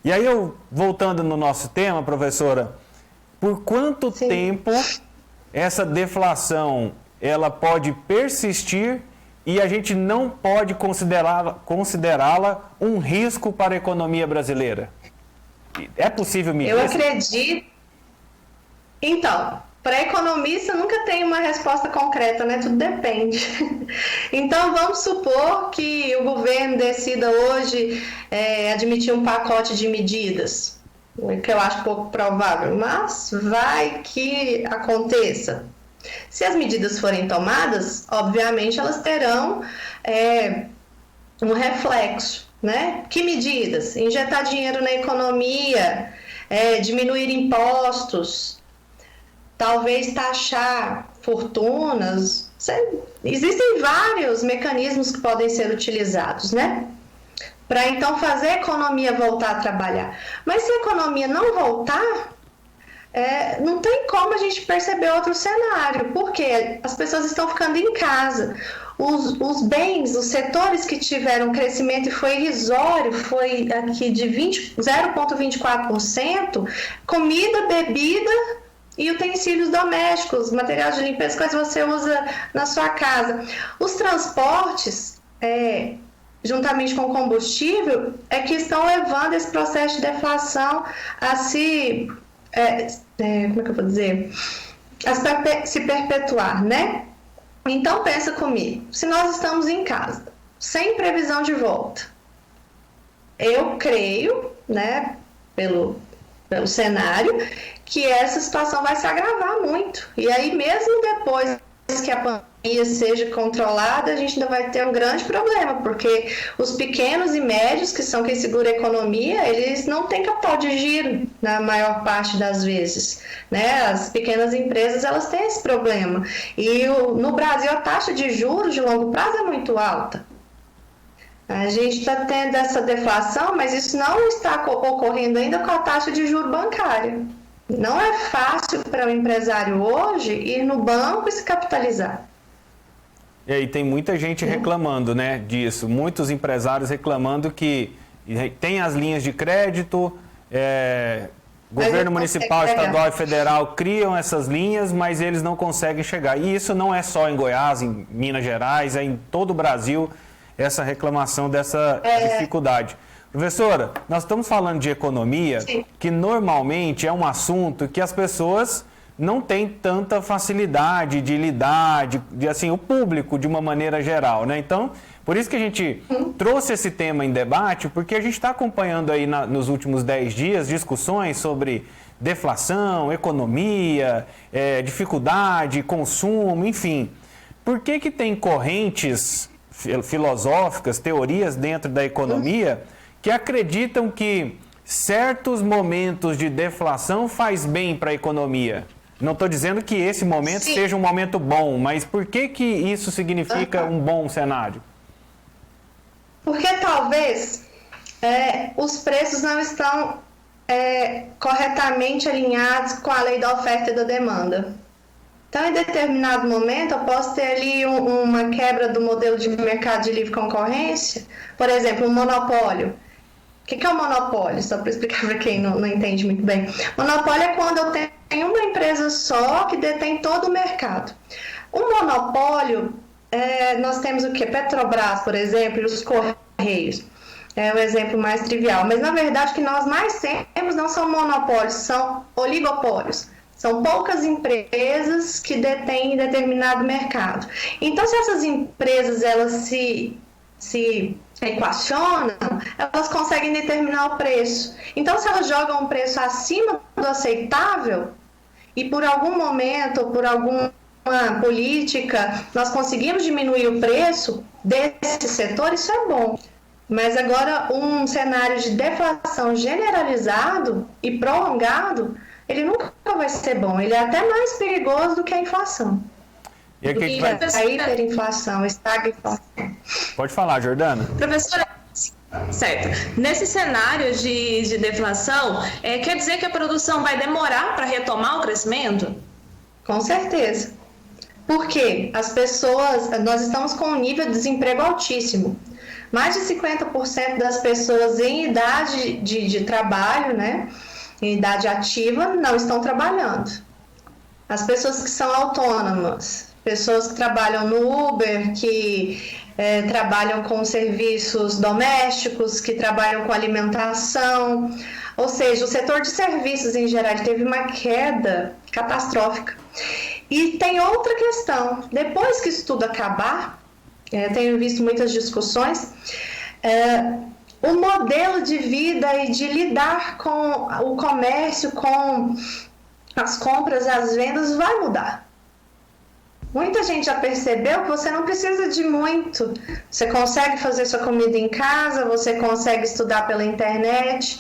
E aí, voltando no nosso tema, professora, por quanto tempo essa deflação ela pode persistir e a gente não pode considerá-la um risco para a economia brasileira? É possível medir? Eu acredito. Então, para economista nunca tem uma resposta concreta, né? Tudo depende. Então, vamos supor que o governo decida hoje admitir um pacote de medidas, que eu acho pouco provável, mas vai que aconteça. Se as medidas forem tomadas, obviamente elas terão um reflexo, né? Que medidas? Injetar dinheiro na economia, diminuir impostos, talvez taxar fortunas. Existem vários mecanismos que podem ser utilizados, né? Para então fazer a economia voltar a trabalhar. Mas se a economia não voltar, não tem como a gente perceber outro cenário, porque as pessoas estão ficando em casa. Os bens, os setores que tiveram crescimento e foi irrisório, foi aqui de 0,24%, comida, bebida e utensílios domésticos, materiais de limpeza que você usa na sua casa. Os transportes, juntamente com o combustível, que estão levando esse processo de deflação a se... como é que eu vou dizer? A se perpetuar, né? Então, pensa comigo. Se nós estamos em casa, sem previsão de volta, eu creio, né, pelo cenário, que essa situação vai se agravar muito. E aí, mesmo depois que a pandemia seja controlada, a gente ainda vai ter um grande problema, porque os pequenos e médios, que são quem segura a economia, eles não têm capital de giro na maior parte das vezes, né? As pequenas empresas, elas têm esse problema. E no Brasil, a taxa de juros de longo prazo é muito alta. A gente está tendo essa deflação, mas isso não está ocorrendo ainda com a taxa de juro bancária. Não é fácil para o empresário hoje ir no banco e se capitalizar. E aí tem muita gente reclamando, né, disso. Muitos empresários reclamando que tem as linhas de crédito, governo municipal, estadual e federal criam essas linhas, mas eles não conseguem chegar. E isso não é só em Goiás, em Minas Gerais, é em todo o Brasil essa reclamação dessa dificuldade. Professora, nós estamos falando de economia, que normalmente é um assunto que as pessoas não têm tanta facilidade de lidar, assim, o público de uma maneira geral, né? Então, por isso que a gente trouxe esse tema em debate, porque a gente está acompanhando aí nos últimos 10 dias discussões sobre deflação, economia, dificuldade, consumo, enfim. Por que tem correntes filosóficas, teorias dentro da economia que acreditam que certos momentos de deflação faz bem para a economia? Não estou dizendo que esse momento seja um momento bom, mas por que isso significa um bom cenário? Porque talvez os preços não estão corretamente alinhados com a lei da oferta e da demanda. Então, em determinado momento, eu posso ter ali uma quebra do modelo de mercado de livre concorrência, por exemplo, um monopólio. O que é um monopólio? Só para explicar para quem não entende muito bem. Monopólio é quando eu tenho uma empresa só que detém todo o mercado. Um monopólio, nós temos o quê? Petrobras, por exemplo, e os Correios. É o exemplo mais trivial. Mas, na verdade, o que nós mais temos não são monopólios, são oligopólios. São poucas empresas que detêm determinado mercado. Então, se essas empresas elas se equacionam, elas conseguem determinar o preço. Então, se elas jogam um preço acima do aceitável e por algum momento ou por alguma política nós conseguimos diminuir o preço desse setor, isso é bom. Mas agora um cenário de deflação generalizado e prolongado, ele nunca vai ser bom. Ele é até mais perigoso do que a inflação. E aqui a hiperinflação, estagflação. Pode falar, Jordana. Professora, certo. Nesse cenário de deflação, quer dizer que a produção vai demorar para retomar o crescimento? Com certeza. Por quê? Nós estamos com um nível de desemprego altíssimo. Mais de 50% das pessoas em idade de trabalho, né, em idade ativa, não estão trabalhando. As pessoas que são autônomas, pessoas que trabalham no Uber, que trabalham com serviços domésticos, que trabalham com alimentação, ou seja, o setor de serviços em geral teve uma queda catastrófica. E tem outra questão, depois que isso tudo acabar, tenho visto muitas discussões, o modelo de vida e de lidar com o comércio, com as compras, as vendas, vai mudar. Muita gente já percebeu que você não precisa de muito. Você consegue fazer sua comida em casa, você consegue estudar pela internet.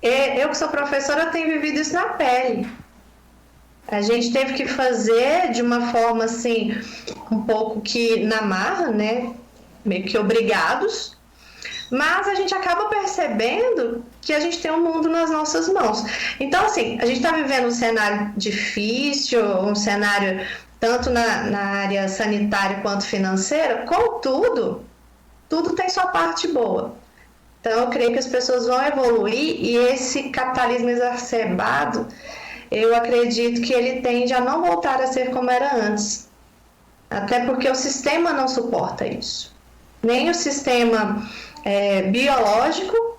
Eu que sou professora, tenho vivido isso na pele. A gente teve que fazer de uma forma assim, um pouco que na marra, né? Meio que obrigados. Mas a gente acaba percebendo que a gente tem um mundo nas nossas mãos. Então, assim, a gente está vivendo um cenário difícil, um cenário tanto na área sanitária quanto financeira, contudo, tudo tem sua parte boa. Então, eu creio que as pessoas vão evoluir e esse capitalismo exacerbado, eu acredito que ele tende a não voltar a ser como era antes. Até porque o sistema não suporta isso. Nem o sistema biológico,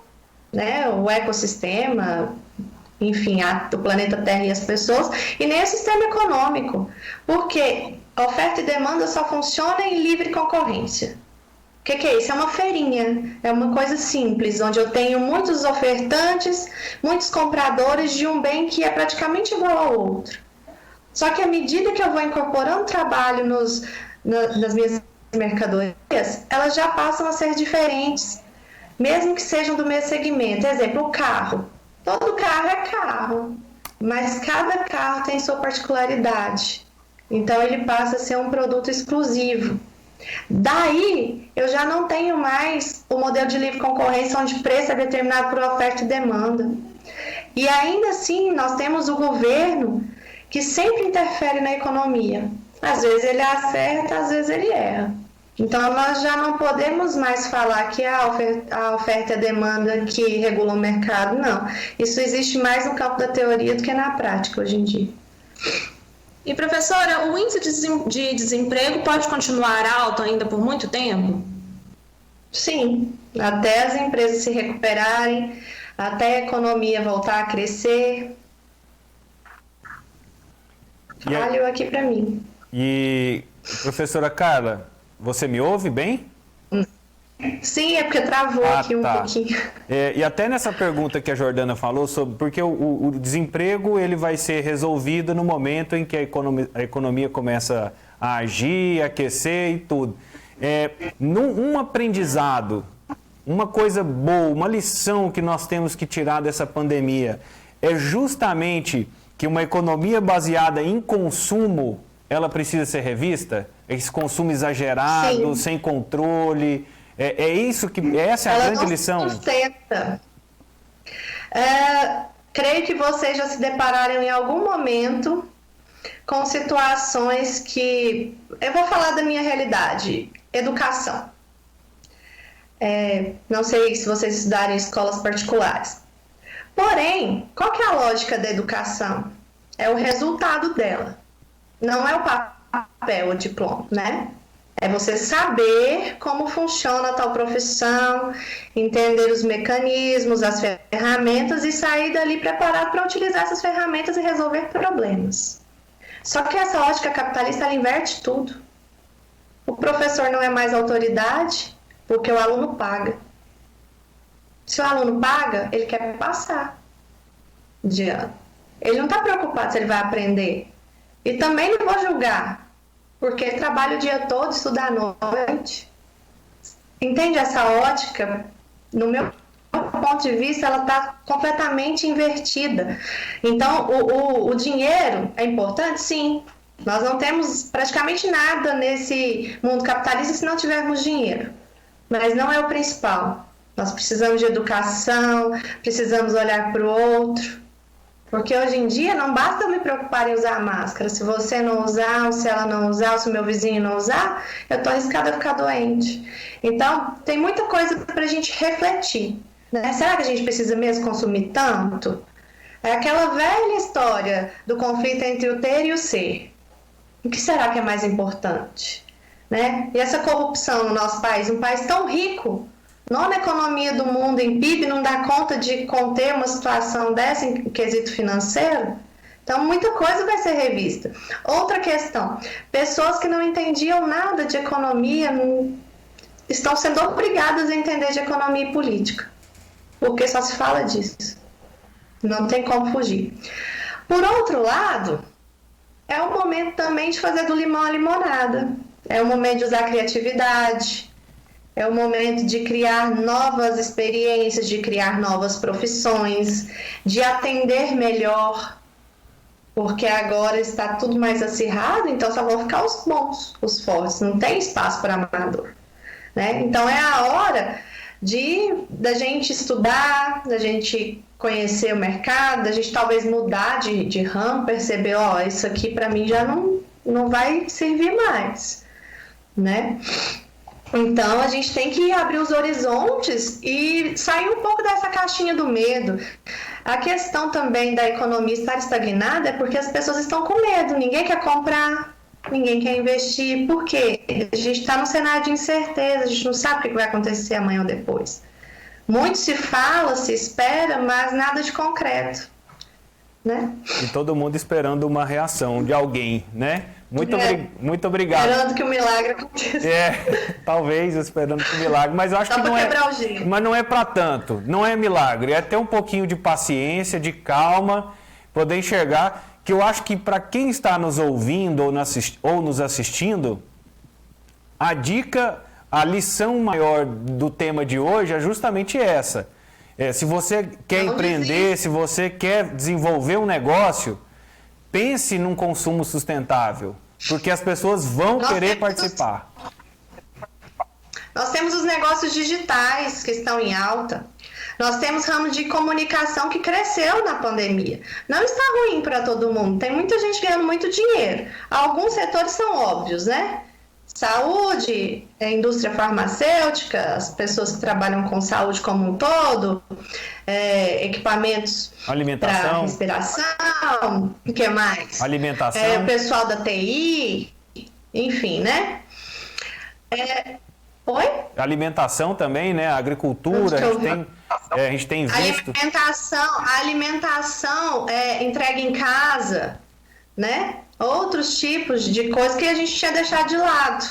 né, o ecossistema, enfim, do planeta Terra e as pessoas, e nem o sistema econômico. Porque a oferta e demanda só funciona em livre concorrência. O que é isso? É uma feirinha, é uma coisa simples, onde eu tenho muitos ofertantes, muitos compradores de um bem que é praticamente igual ao outro. Só que à medida que eu vou incorporando trabalho nas minhas mercadorias, elas já passam a ser diferentes, mesmo que sejam do mesmo segmento. Exemplo, o carro. Todo carro é carro, mas cada carro tem sua particularidade. Então ele passa a ser um produto exclusivo. Daí, eu já não tenho mais o modelo de livre concorrência onde preço é determinado por oferta e demanda. E ainda assim, nós temos o governo que sempre interfere na economia. Às vezes ele acerta, às vezes ele erra. Então, nós já não podemos mais falar que a oferta e a demanda que regula o mercado, não. Isso existe mais no campo da teoria do que na prática hoje em dia. E, professora, o índice de desemprego pode continuar alto ainda por muito tempo? Sim, até as empresas se recuperarem, até a economia voltar a crescer. Olha aqui para mim. E, professora Carla, você me ouve bem? Sim, é porque travou aqui um pouquinho. E até nessa pergunta que a Jordana falou sobre porque o desemprego ele vai ser resolvido no momento em que a economia começa a agir, a aquecer e tudo. Um aprendizado, uma coisa boa, uma lição que nós temos que tirar dessa pandemia é justamente que uma economia baseada em consumo, ela precisa ser revista? Esse consumo exagerado, sem controle... essa é a grande lição? Sustenta. Creio que vocês já se depararam em algum momento com situações que... Eu vou falar da minha realidade. Educação. Não sei se vocês estudarem em escolas particulares. Porém, qual que é a lógica da educação? É o resultado dela. Não é o papel, o diploma, né? É você saber como funciona tal profissão, entender os mecanismos, as ferramentas e sair dali preparado para utilizar essas ferramentas e resolver problemas. Só que essa ótica capitalista, ela inverte tudo. O professor não é mais autoridade porque o aluno paga. Se o aluno paga, ele quer passar de ano. Ele não está preocupado se ele vai aprender. E também não vou julgar, porque ele trabalha o dia todo, estuda à noite. Entende essa ótica? No meu ponto de vista, ela está completamente invertida. Então, o dinheiro é importante? Sim. Nós não temos praticamente nada nesse mundo capitalista se não tivermos dinheiro. Mas não é o principal. Nós precisamos de educação, precisamos olhar para o outro. Porque hoje em dia não basta eu me preocupar em usar máscara. Se você não usar, ou se ela não usar, ou se o meu vizinho não usar, eu estou arriscada a ficar doente. Então, tem muita coisa para a gente refletir, né? Será que a gente precisa mesmo consumir tanto? É aquela velha história do conflito entre o ter e o ser. O que será que é mais importante? Né? E essa corrupção no nosso país, um país tão rico, nona economia do mundo em PIB, não dá conta de conter uma situação dessa em quesito financeiro? Então, muita coisa vai ser revista. Outra questão, pessoas que não entendiam nada de economia estão sendo obrigadas a entender de economia e política, porque só se fala disso. Não tem como fugir. Por outro lado, é o momento também de fazer do limão a limonada. É o momento de usar a criatividade. É o momento de criar novas experiências, de criar novas profissões, de atender melhor, porque agora está tudo mais acirrado, então só vão ficar os bons, os fortes, não tem espaço para amador, né? Então é a hora da gente estudar, da gente conhecer o mercado, da gente talvez mudar de ramo, perceber, isso aqui para mim já não vai servir mais, né? Então, a gente tem que abrir os horizontes e sair um pouco dessa caixinha do medo. A questão também da economia estar estagnada é porque as pessoas estão com medo. Ninguém quer comprar, ninguém quer investir. Por quê? A gente está num cenário de incerteza, a gente não sabe o que vai acontecer amanhã ou depois. Muito se fala, se espera, mas nada de concreto, né? E todo mundo esperando uma reação de alguém, né? Muito obrigado. Esperando que o milagre aconteça. Talvez esperando que o milagre, mas eu acho que não é. Mas não é para tanto, não é milagre, é ter um pouquinho de paciência, de calma, poder enxergar, que eu acho que para quem está nos ouvindo ou nos assistindo, a dica, a lição maior do tema de hoje é justamente essa. Se você quer empreender, se você quer desenvolver um negócio, pense num consumo sustentável, porque as pessoas vão querer participar. Nós temos os negócios digitais que estão em alta. Nós temos ramo de comunicação que cresceu na pandemia. Não está ruim para todo mundo. Tem muita gente ganhando muito dinheiro. Alguns setores são óbvios, né? Saúde, indústria farmacêutica, as pessoas que trabalham com saúde como um todo, equipamentos para respiração, o que mais? Alimentação. O pessoal da TI, enfim, né? Oi? Alimentação também, né? Agricultura, a gente tem visto. Alimentação entrega em casa, né? Outros tipos de coisas que a gente tinha deixado de lado,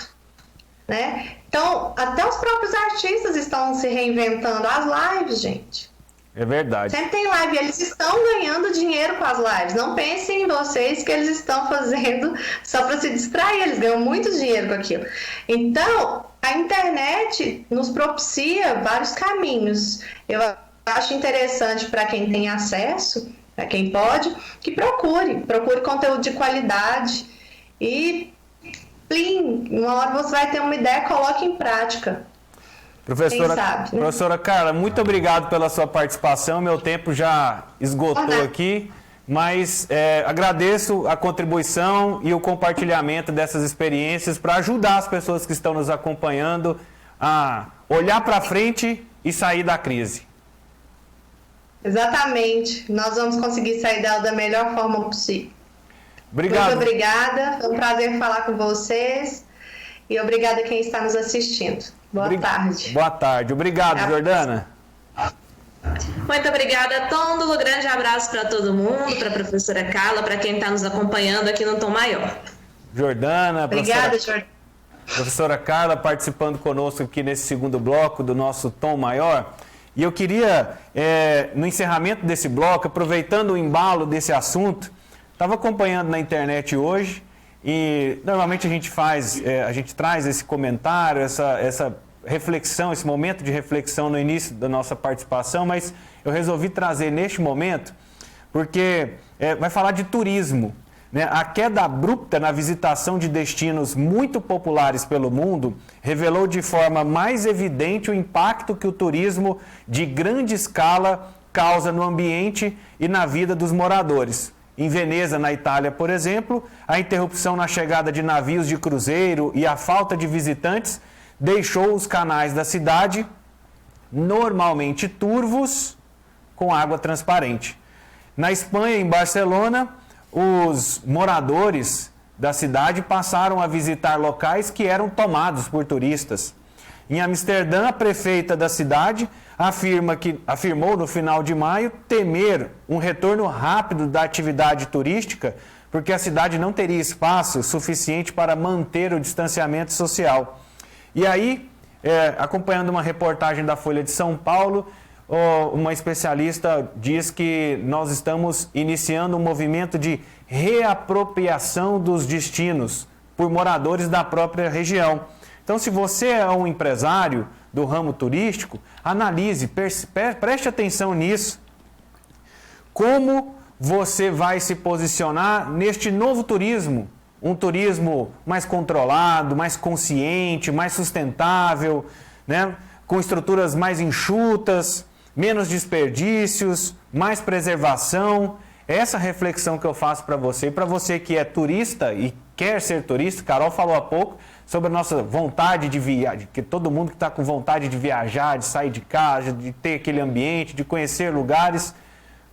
né? Então, até os próprios artistas estão se reinventando. As lives, gente. É verdade. Sempre tem live. Eles estão ganhando dinheiro com as lives. Não pensem em vocês que eles estão fazendo só para se distrair. Eles ganham muito dinheiro com aquilo. Então, a internet nos propicia vários caminhos. Eu acho interessante para quem tem acesso, para quem pode, que procure conteúdo de qualidade e, uma hora você vai ter uma ideia, coloque em prática. Professora Carla, muito obrigado pela sua participação, meu tempo já esgotou aqui, mas agradeço a contribuição e o compartilhamento dessas experiências para ajudar as pessoas que estão nos acompanhando a olhar para frente e sair da crise. Exatamente. Nós vamos conseguir sair dela da melhor forma possível. Obrigado. Muito obrigada. Foi um prazer falar com vocês. E obrigada a quem está nos assistindo. Boa tarde. Boa tarde. Obrigado, Jordana. Muito obrigada, Tôndulo. Grande abraço para todo mundo, para a professora Carla, para quem está nos acompanhando aqui no Tom Maior. Jordana. Obrigada, Jordana. Professora Carla participando conosco aqui nesse segundo bloco do nosso Tom Maior. E eu queria, no encerramento desse bloco, aproveitando o embalo desse assunto, estava acompanhando na internet hoje e normalmente a gente traz esse comentário, essa reflexão, esse momento de reflexão no início da nossa participação, mas eu resolvi trazer neste momento porque vai falar de turismo. Né? A queda abrupta na visitação de destinos muito populares pelo mundo revelou de forma mais evidente o impacto que o turismo de grande escala causa no ambiente e na vida dos moradores. Em Veneza, na Itália, por exemplo, a interrupção na chegada de navios de cruzeiro e a falta de visitantes deixou os canais da cidade normalmente turvos com água transparente. Na Espanha, em Barcelona, os moradores da cidade passaram a visitar locais que eram tomados por turistas. Em Amsterdã, a prefeita da cidade afirmou no final de maio temer um retorno rápido da atividade turística, porque a cidade não teria espaço suficiente para manter o distanciamento social. E aí, acompanhando uma reportagem da Folha de São Paulo, uma especialista diz que nós estamos iniciando um movimento de reapropriação dos destinos por moradores da própria região. Então, se você é um empresário do ramo turístico, analise, preste atenção nisso. Como você vai se posicionar neste novo turismo? Um turismo mais controlado, mais consciente, mais sustentável, né? Com estruturas mais enxutas, menos desperdícios, mais preservação. Essa reflexão que eu faço para você. E para você que é turista e quer ser turista, Carol falou há pouco sobre a nossa vontade de viajar, que todo mundo que está com vontade de viajar, de sair de casa, de ter aquele ambiente, de conhecer lugares.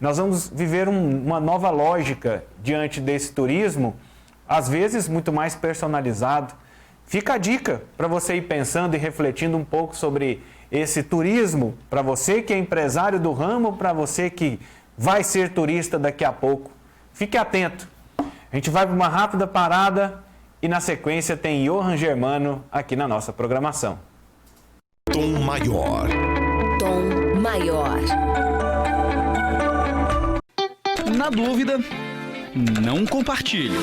Nós vamos viver uma nova lógica diante desse turismo, às vezes muito mais personalizado. Fica a dica para você ir pensando e refletindo um pouco sobre esse turismo, para você que é empresário do ramo, para você que vai ser turista daqui a pouco. Fique atento. A gente vai para uma rápida parada e na sequência tem Johann Germano aqui na nossa programação. Tom Maior. Tom Maior. Na dúvida, não compartilhe.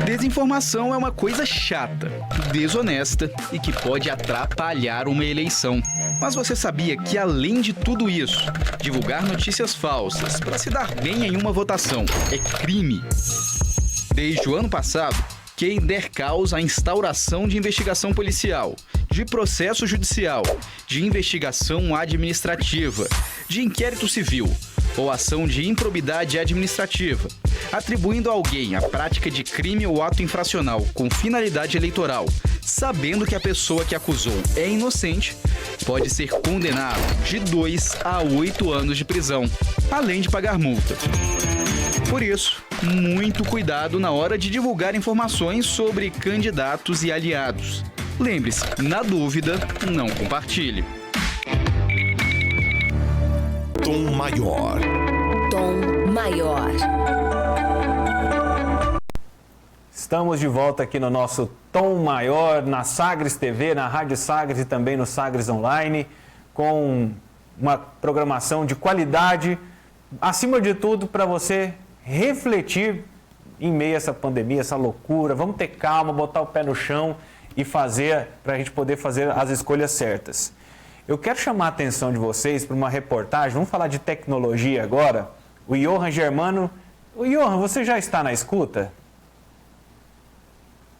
Desinformação é uma coisa chata, desonesta e que pode atrapalhar uma eleição. Mas você sabia que, além de tudo isso, divulgar notícias falsas para se dar bem em uma votação é crime? Desde o ano passado, quem der causa à instauração de investigação policial, de processo judicial, de investigação administrativa, de inquérito civil ou ação de improbidade administrativa, atribuindo a alguém a prática de crime ou ato infracional com finalidade eleitoral, sabendo que a pessoa que acusou é inocente, pode ser condenado de 2 a 8 anos de prisão, além de pagar multa. Por isso, muito cuidado na hora de divulgar informações sobre candidatos e aliados. Lembre-se, na dúvida, não compartilhe. Tom Maior. Tom Maior. Estamos de volta aqui no nosso Tom Maior, na Sagres TV, na Rádio Sagres e também no Sagres Online, com uma programação de qualidade, acima de tudo, para você refletir em meio a essa pandemia, essa loucura. Vamos ter calma, botar o pé no chão e fazer, para a gente poder fazer as escolhas certas. Eu quero chamar a atenção de vocês para uma reportagem, vamos falar de tecnologia agora. O Johann Germano. O Johann, você já está na escuta?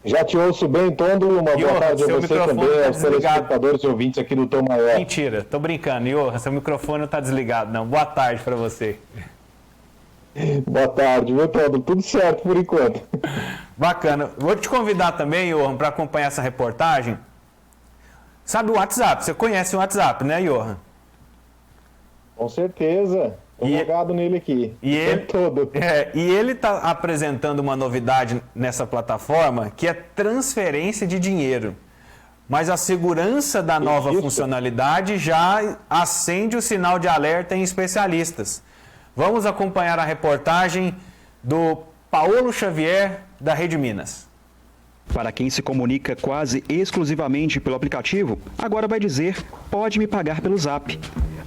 Já te ouço bem, Tondo. Uma boa tarde a você também, aos telespectadores e ouvintes aqui do Tom Maior. Mentira, tô brincando. Johann, seu microfone não está desligado, não. Boa tarde para você. Boa tarde, viu, Tondo? Tudo certo por enquanto. Bacana. Vou te convidar também, Johann, para acompanhar essa reportagem. Sabe o WhatsApp? Você conhece o WhatsApp, né, Johann? Com certeza. Estou logado nele aqui. E ele está apresentando uma novidade nessa plataforma, que é transferência de dinheiro. Mas a segurança da nova funcionalidade já acende o sinal de alerta em especialistas. Vamos acompanhar a reportagem do Paulo Xavier, da Rede Minas. Para quem se comunica quase exclusivamente pelo aplicativo, agora vai dizer "pode me pagar pelo Zap".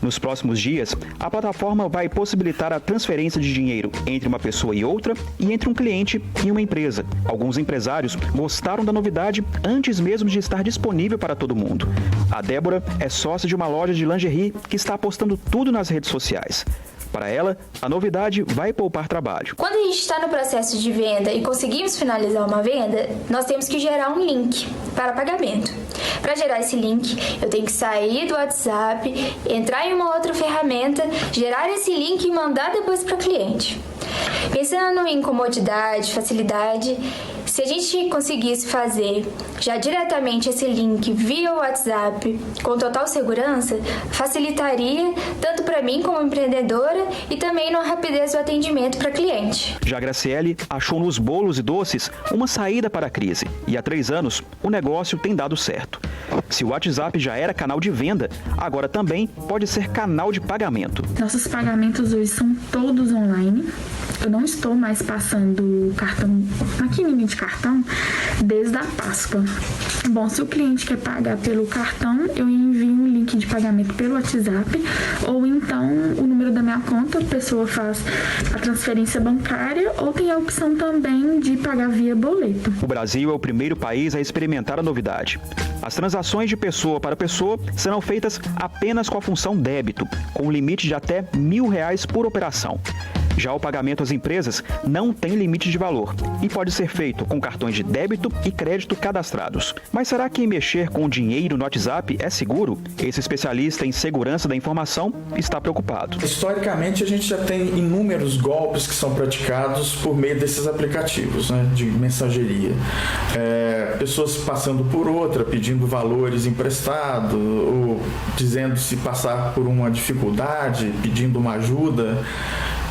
Nos próximos dias, a plataforma vai possibilitar a transferência de dinheiro entre uma pessoa e outra e entre um cliente e uma empresa. Alguns empresários gostaram da novidade antes mesmo de estar disponível para todo mundo. A Débora é sócia de uma loja de lingerie que está postando tudo nas redes sociais. Para ela, a novidade vai poupar trabalho. Quando a gente está no processo de venda e conseguimos finalizar uma venda, nós temos que gerar um link. para pagamento. Para gerar esse link, eu tenho que sair do WhatsApp, entrar em uma outra ferramenta, gerar esse link e mandar depois para o cliente. Pensando em comodidade, facilidade, se a gente conseguisse fazer já diretamente esse link via WhatsApp com total segurança, facilitaria tanto para mim como empreendedora e também na rapidez do atendimento para cliente. Já Graciele achou nos bolos e doces uma saída para a crise e há 3 anos o negócio tem dado certo. Se o WhatsApp já era canal de venda, agora também pode ser canal de pagamento. Nossos pagamentos hoje são todos online. Eu não estou mais passando cartão, maquininha de cartão, desde a Páscoa. Bom, se o cliente quer pagar pelo cartão, eu envio um link de pagamento pelo WhatsApp, ou então o número da minha conta, a pessoa faz a transferência bancária, ou tem a opção também de pagar via boleto. O Brasil é o primeiro país a experimentar a novidade. As transações de pessoa para pessoa serão feitas apenas com a função débito, com um limite de até R$1.000 por operação. Já o pagamento às empresas não tem limite de valor e pode ser feito com cartões de débito e crédito cadastrados. Mas será que mexer com dinheiro no WhatsApp é seguro? Esse especialista em segurança da informação está preocupado. Historicamente, a gente já tem inúmeros golpes que são praticados por meio desses aplicativos, né, de mensageria. Pessoas passando por outra, pedindo valores emprestados, ou dizendo-se passar por uma dificuldade, pedindo uma ajuda.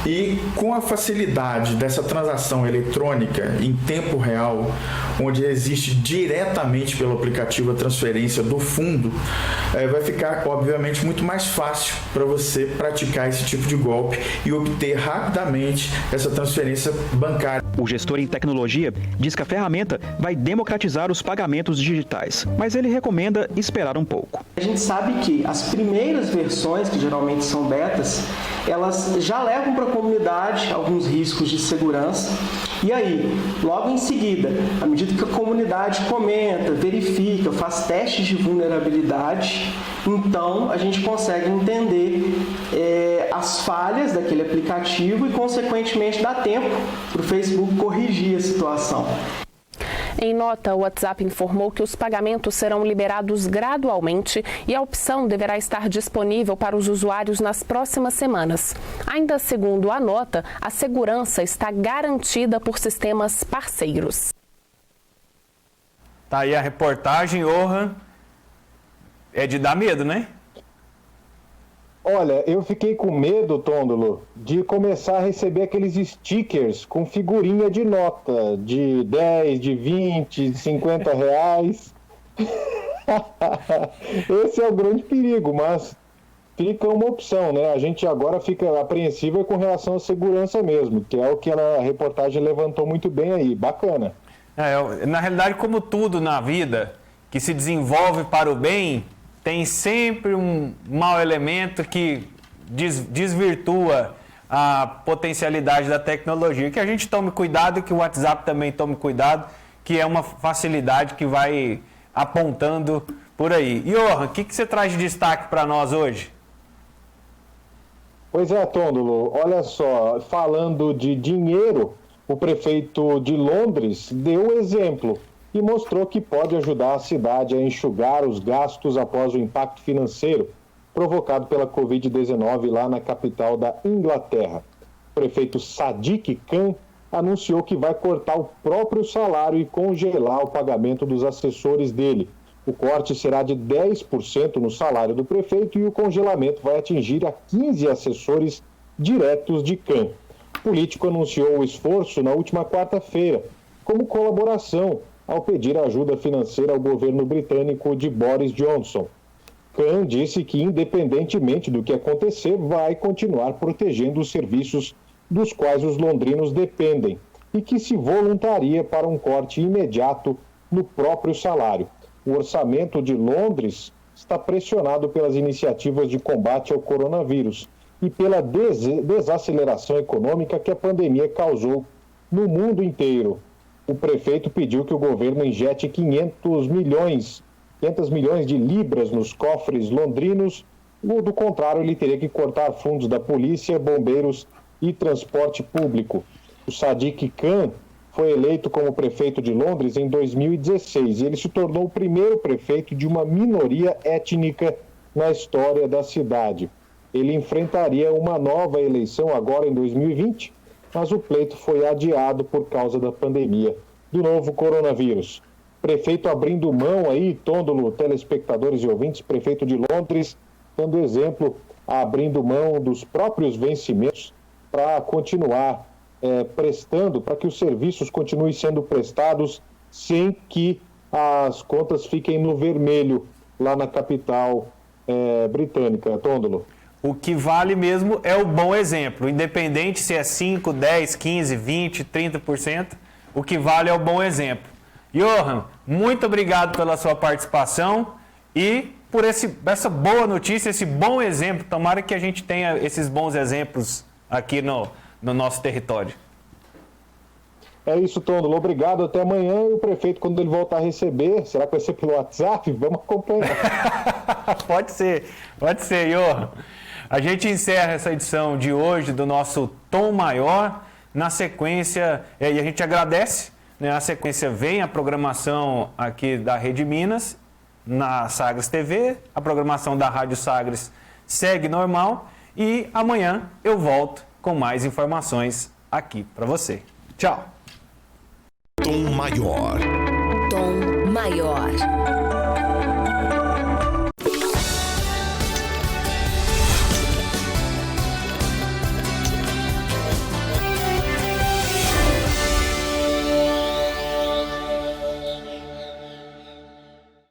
E com a facilidade dessa transação eletrônica em tempo real, onde existe diretamente pelo aplicativo a transferência do fundo, vai ficar, obviamente, muito mais fácil para você praticar esse tipo de golpe e obter rapidamente essa transferência bancária. O gestor em tecnologia diz que a ferramenta vai democratizar os pagamentos digitais, mas ele recomenda esperar um pouco. A gente sabe que as primeiras versões, que geralmente são betas, elas já levam para a comunidade alguns riscos de segurança. E aí, logo em seguida, à medida que a comunidade comenta, verifica, faz testes de vulnerabilidade, então a gente consegue entender as falhas daquele aplicativo e, consequentemente, dá tempo para o Facebook corrigir a situação. Em nota, o WhatsApp informou que os pagamentos serão liberados gradualmente e a opção deverá estar disponível para os usuários nas próximas semanas. Ainda segundo a nota, a segurança está garantida por sistemas parceiros. Tá aí a reportagem, Orhan. É de dar medo, né? Olha, eu fiquei com medo, Tôndolo, de começar a receber aqueles stickers com figurinha de nota, de 10, de 20, de 50 reais. Esse é o grande perigo, mas fica uma opção, né? A gente agora fica apreensiva com relação à segurança mesmo, que é o que a reportagem levantou muito bem aí. Bacana. Na realidade, como tudo na vida que se desenvolve para o bem, tem sempre um mau elemento que desvirtua a potencialidade da tecnologia. Que a gente tome cuidado e que o WhatsApp também tome cuidado, que é uma facilidade que vai apontando por aí. E, Orhan, o que você traz de destaque para nós hoje? Pois é, Tôndolo, olha só, falando de dinheiro, o prefeito de Londres deu exemplo e mostrou que pode ajudar a cidade a enxugar os gastos após o impacto financeiro provocado pela Covid-19 lá na capital da Inglaterra. O prefeito Sadiq Khan anunciou que vai cortar o próprio salário e congelar o pagamento dos assessores dele. O corte será de 10% no salário do prefeito e o congelamento vai atingir a 15 assessores diretos de Khan. O político anunciou o esforço na última quarta-feira, como colaboração ao pedir ajuda financeira ao governo britânico de Boris Johnson. Khan disse que, independentemente do que acontecer, vai continuar protegendo os serviços dos quais os londrinos dependem e que se voluntaria para um corte imediato no próprio salário. O orçamento de Londres está pressionado pelas iniciativas de combate ao coronavírus e pela desaceleração econômica que a pandemia causou no mundo inteiro. O prefeito pediu que o governo injete 500 milhões de libras nos cofres londrinos, ou do contrário ele teria que cortar fundos da polícia, bombeiros e transporte público. O Sadiq Khan foi eleito como prefeito de Londres em 2016 e ele se tornou o primeiro prefeito de uma minoria étnica na história da cidade. Ele enfrentaria uma nova eleição agora em 2020, mas o pleito foi adiado por causa da pandemia do novo coronavírus. Prefeito abrindo mão aí, Tôndolo, telespectadores e ouvintes, prefeito de Londres, dando exemplo, abrindo mão dos próprios vencimentos para continuar prestando, para que os serviços continuem sendo prestados sem que as contas fiquem no vermelho lá na capital britânica. Tôndolo. O que vale mesmo é o bom exemplo, independente se é 5, 10, 15, 20, 30%, o que vale é o bom exemplo. Johan, muito obrigado pela sua participação e por essa boa notícia, esse bom exemplo. Tomara que a gente tenha esses bons exemplos aqui no nosso território. É isso, Tôndolo. Obrigado. Até amanhã. E o prefeito, quando ele voltar a receber, será que vai ser pelo WhatsApp? Vamos acompanhar. Pode ser, Johan. A gente encerra essa edição de hoje do nosso Tom Maior. Na sequência, e a gente agradece, né? Na sequência vem a programação aqui da Rede Minas, na Sagres TV, a programação da Rádio Sagres segue normal e amanhã eu volto com mais informações aqui para você. Tchau! Tom Maior. Tom Maior.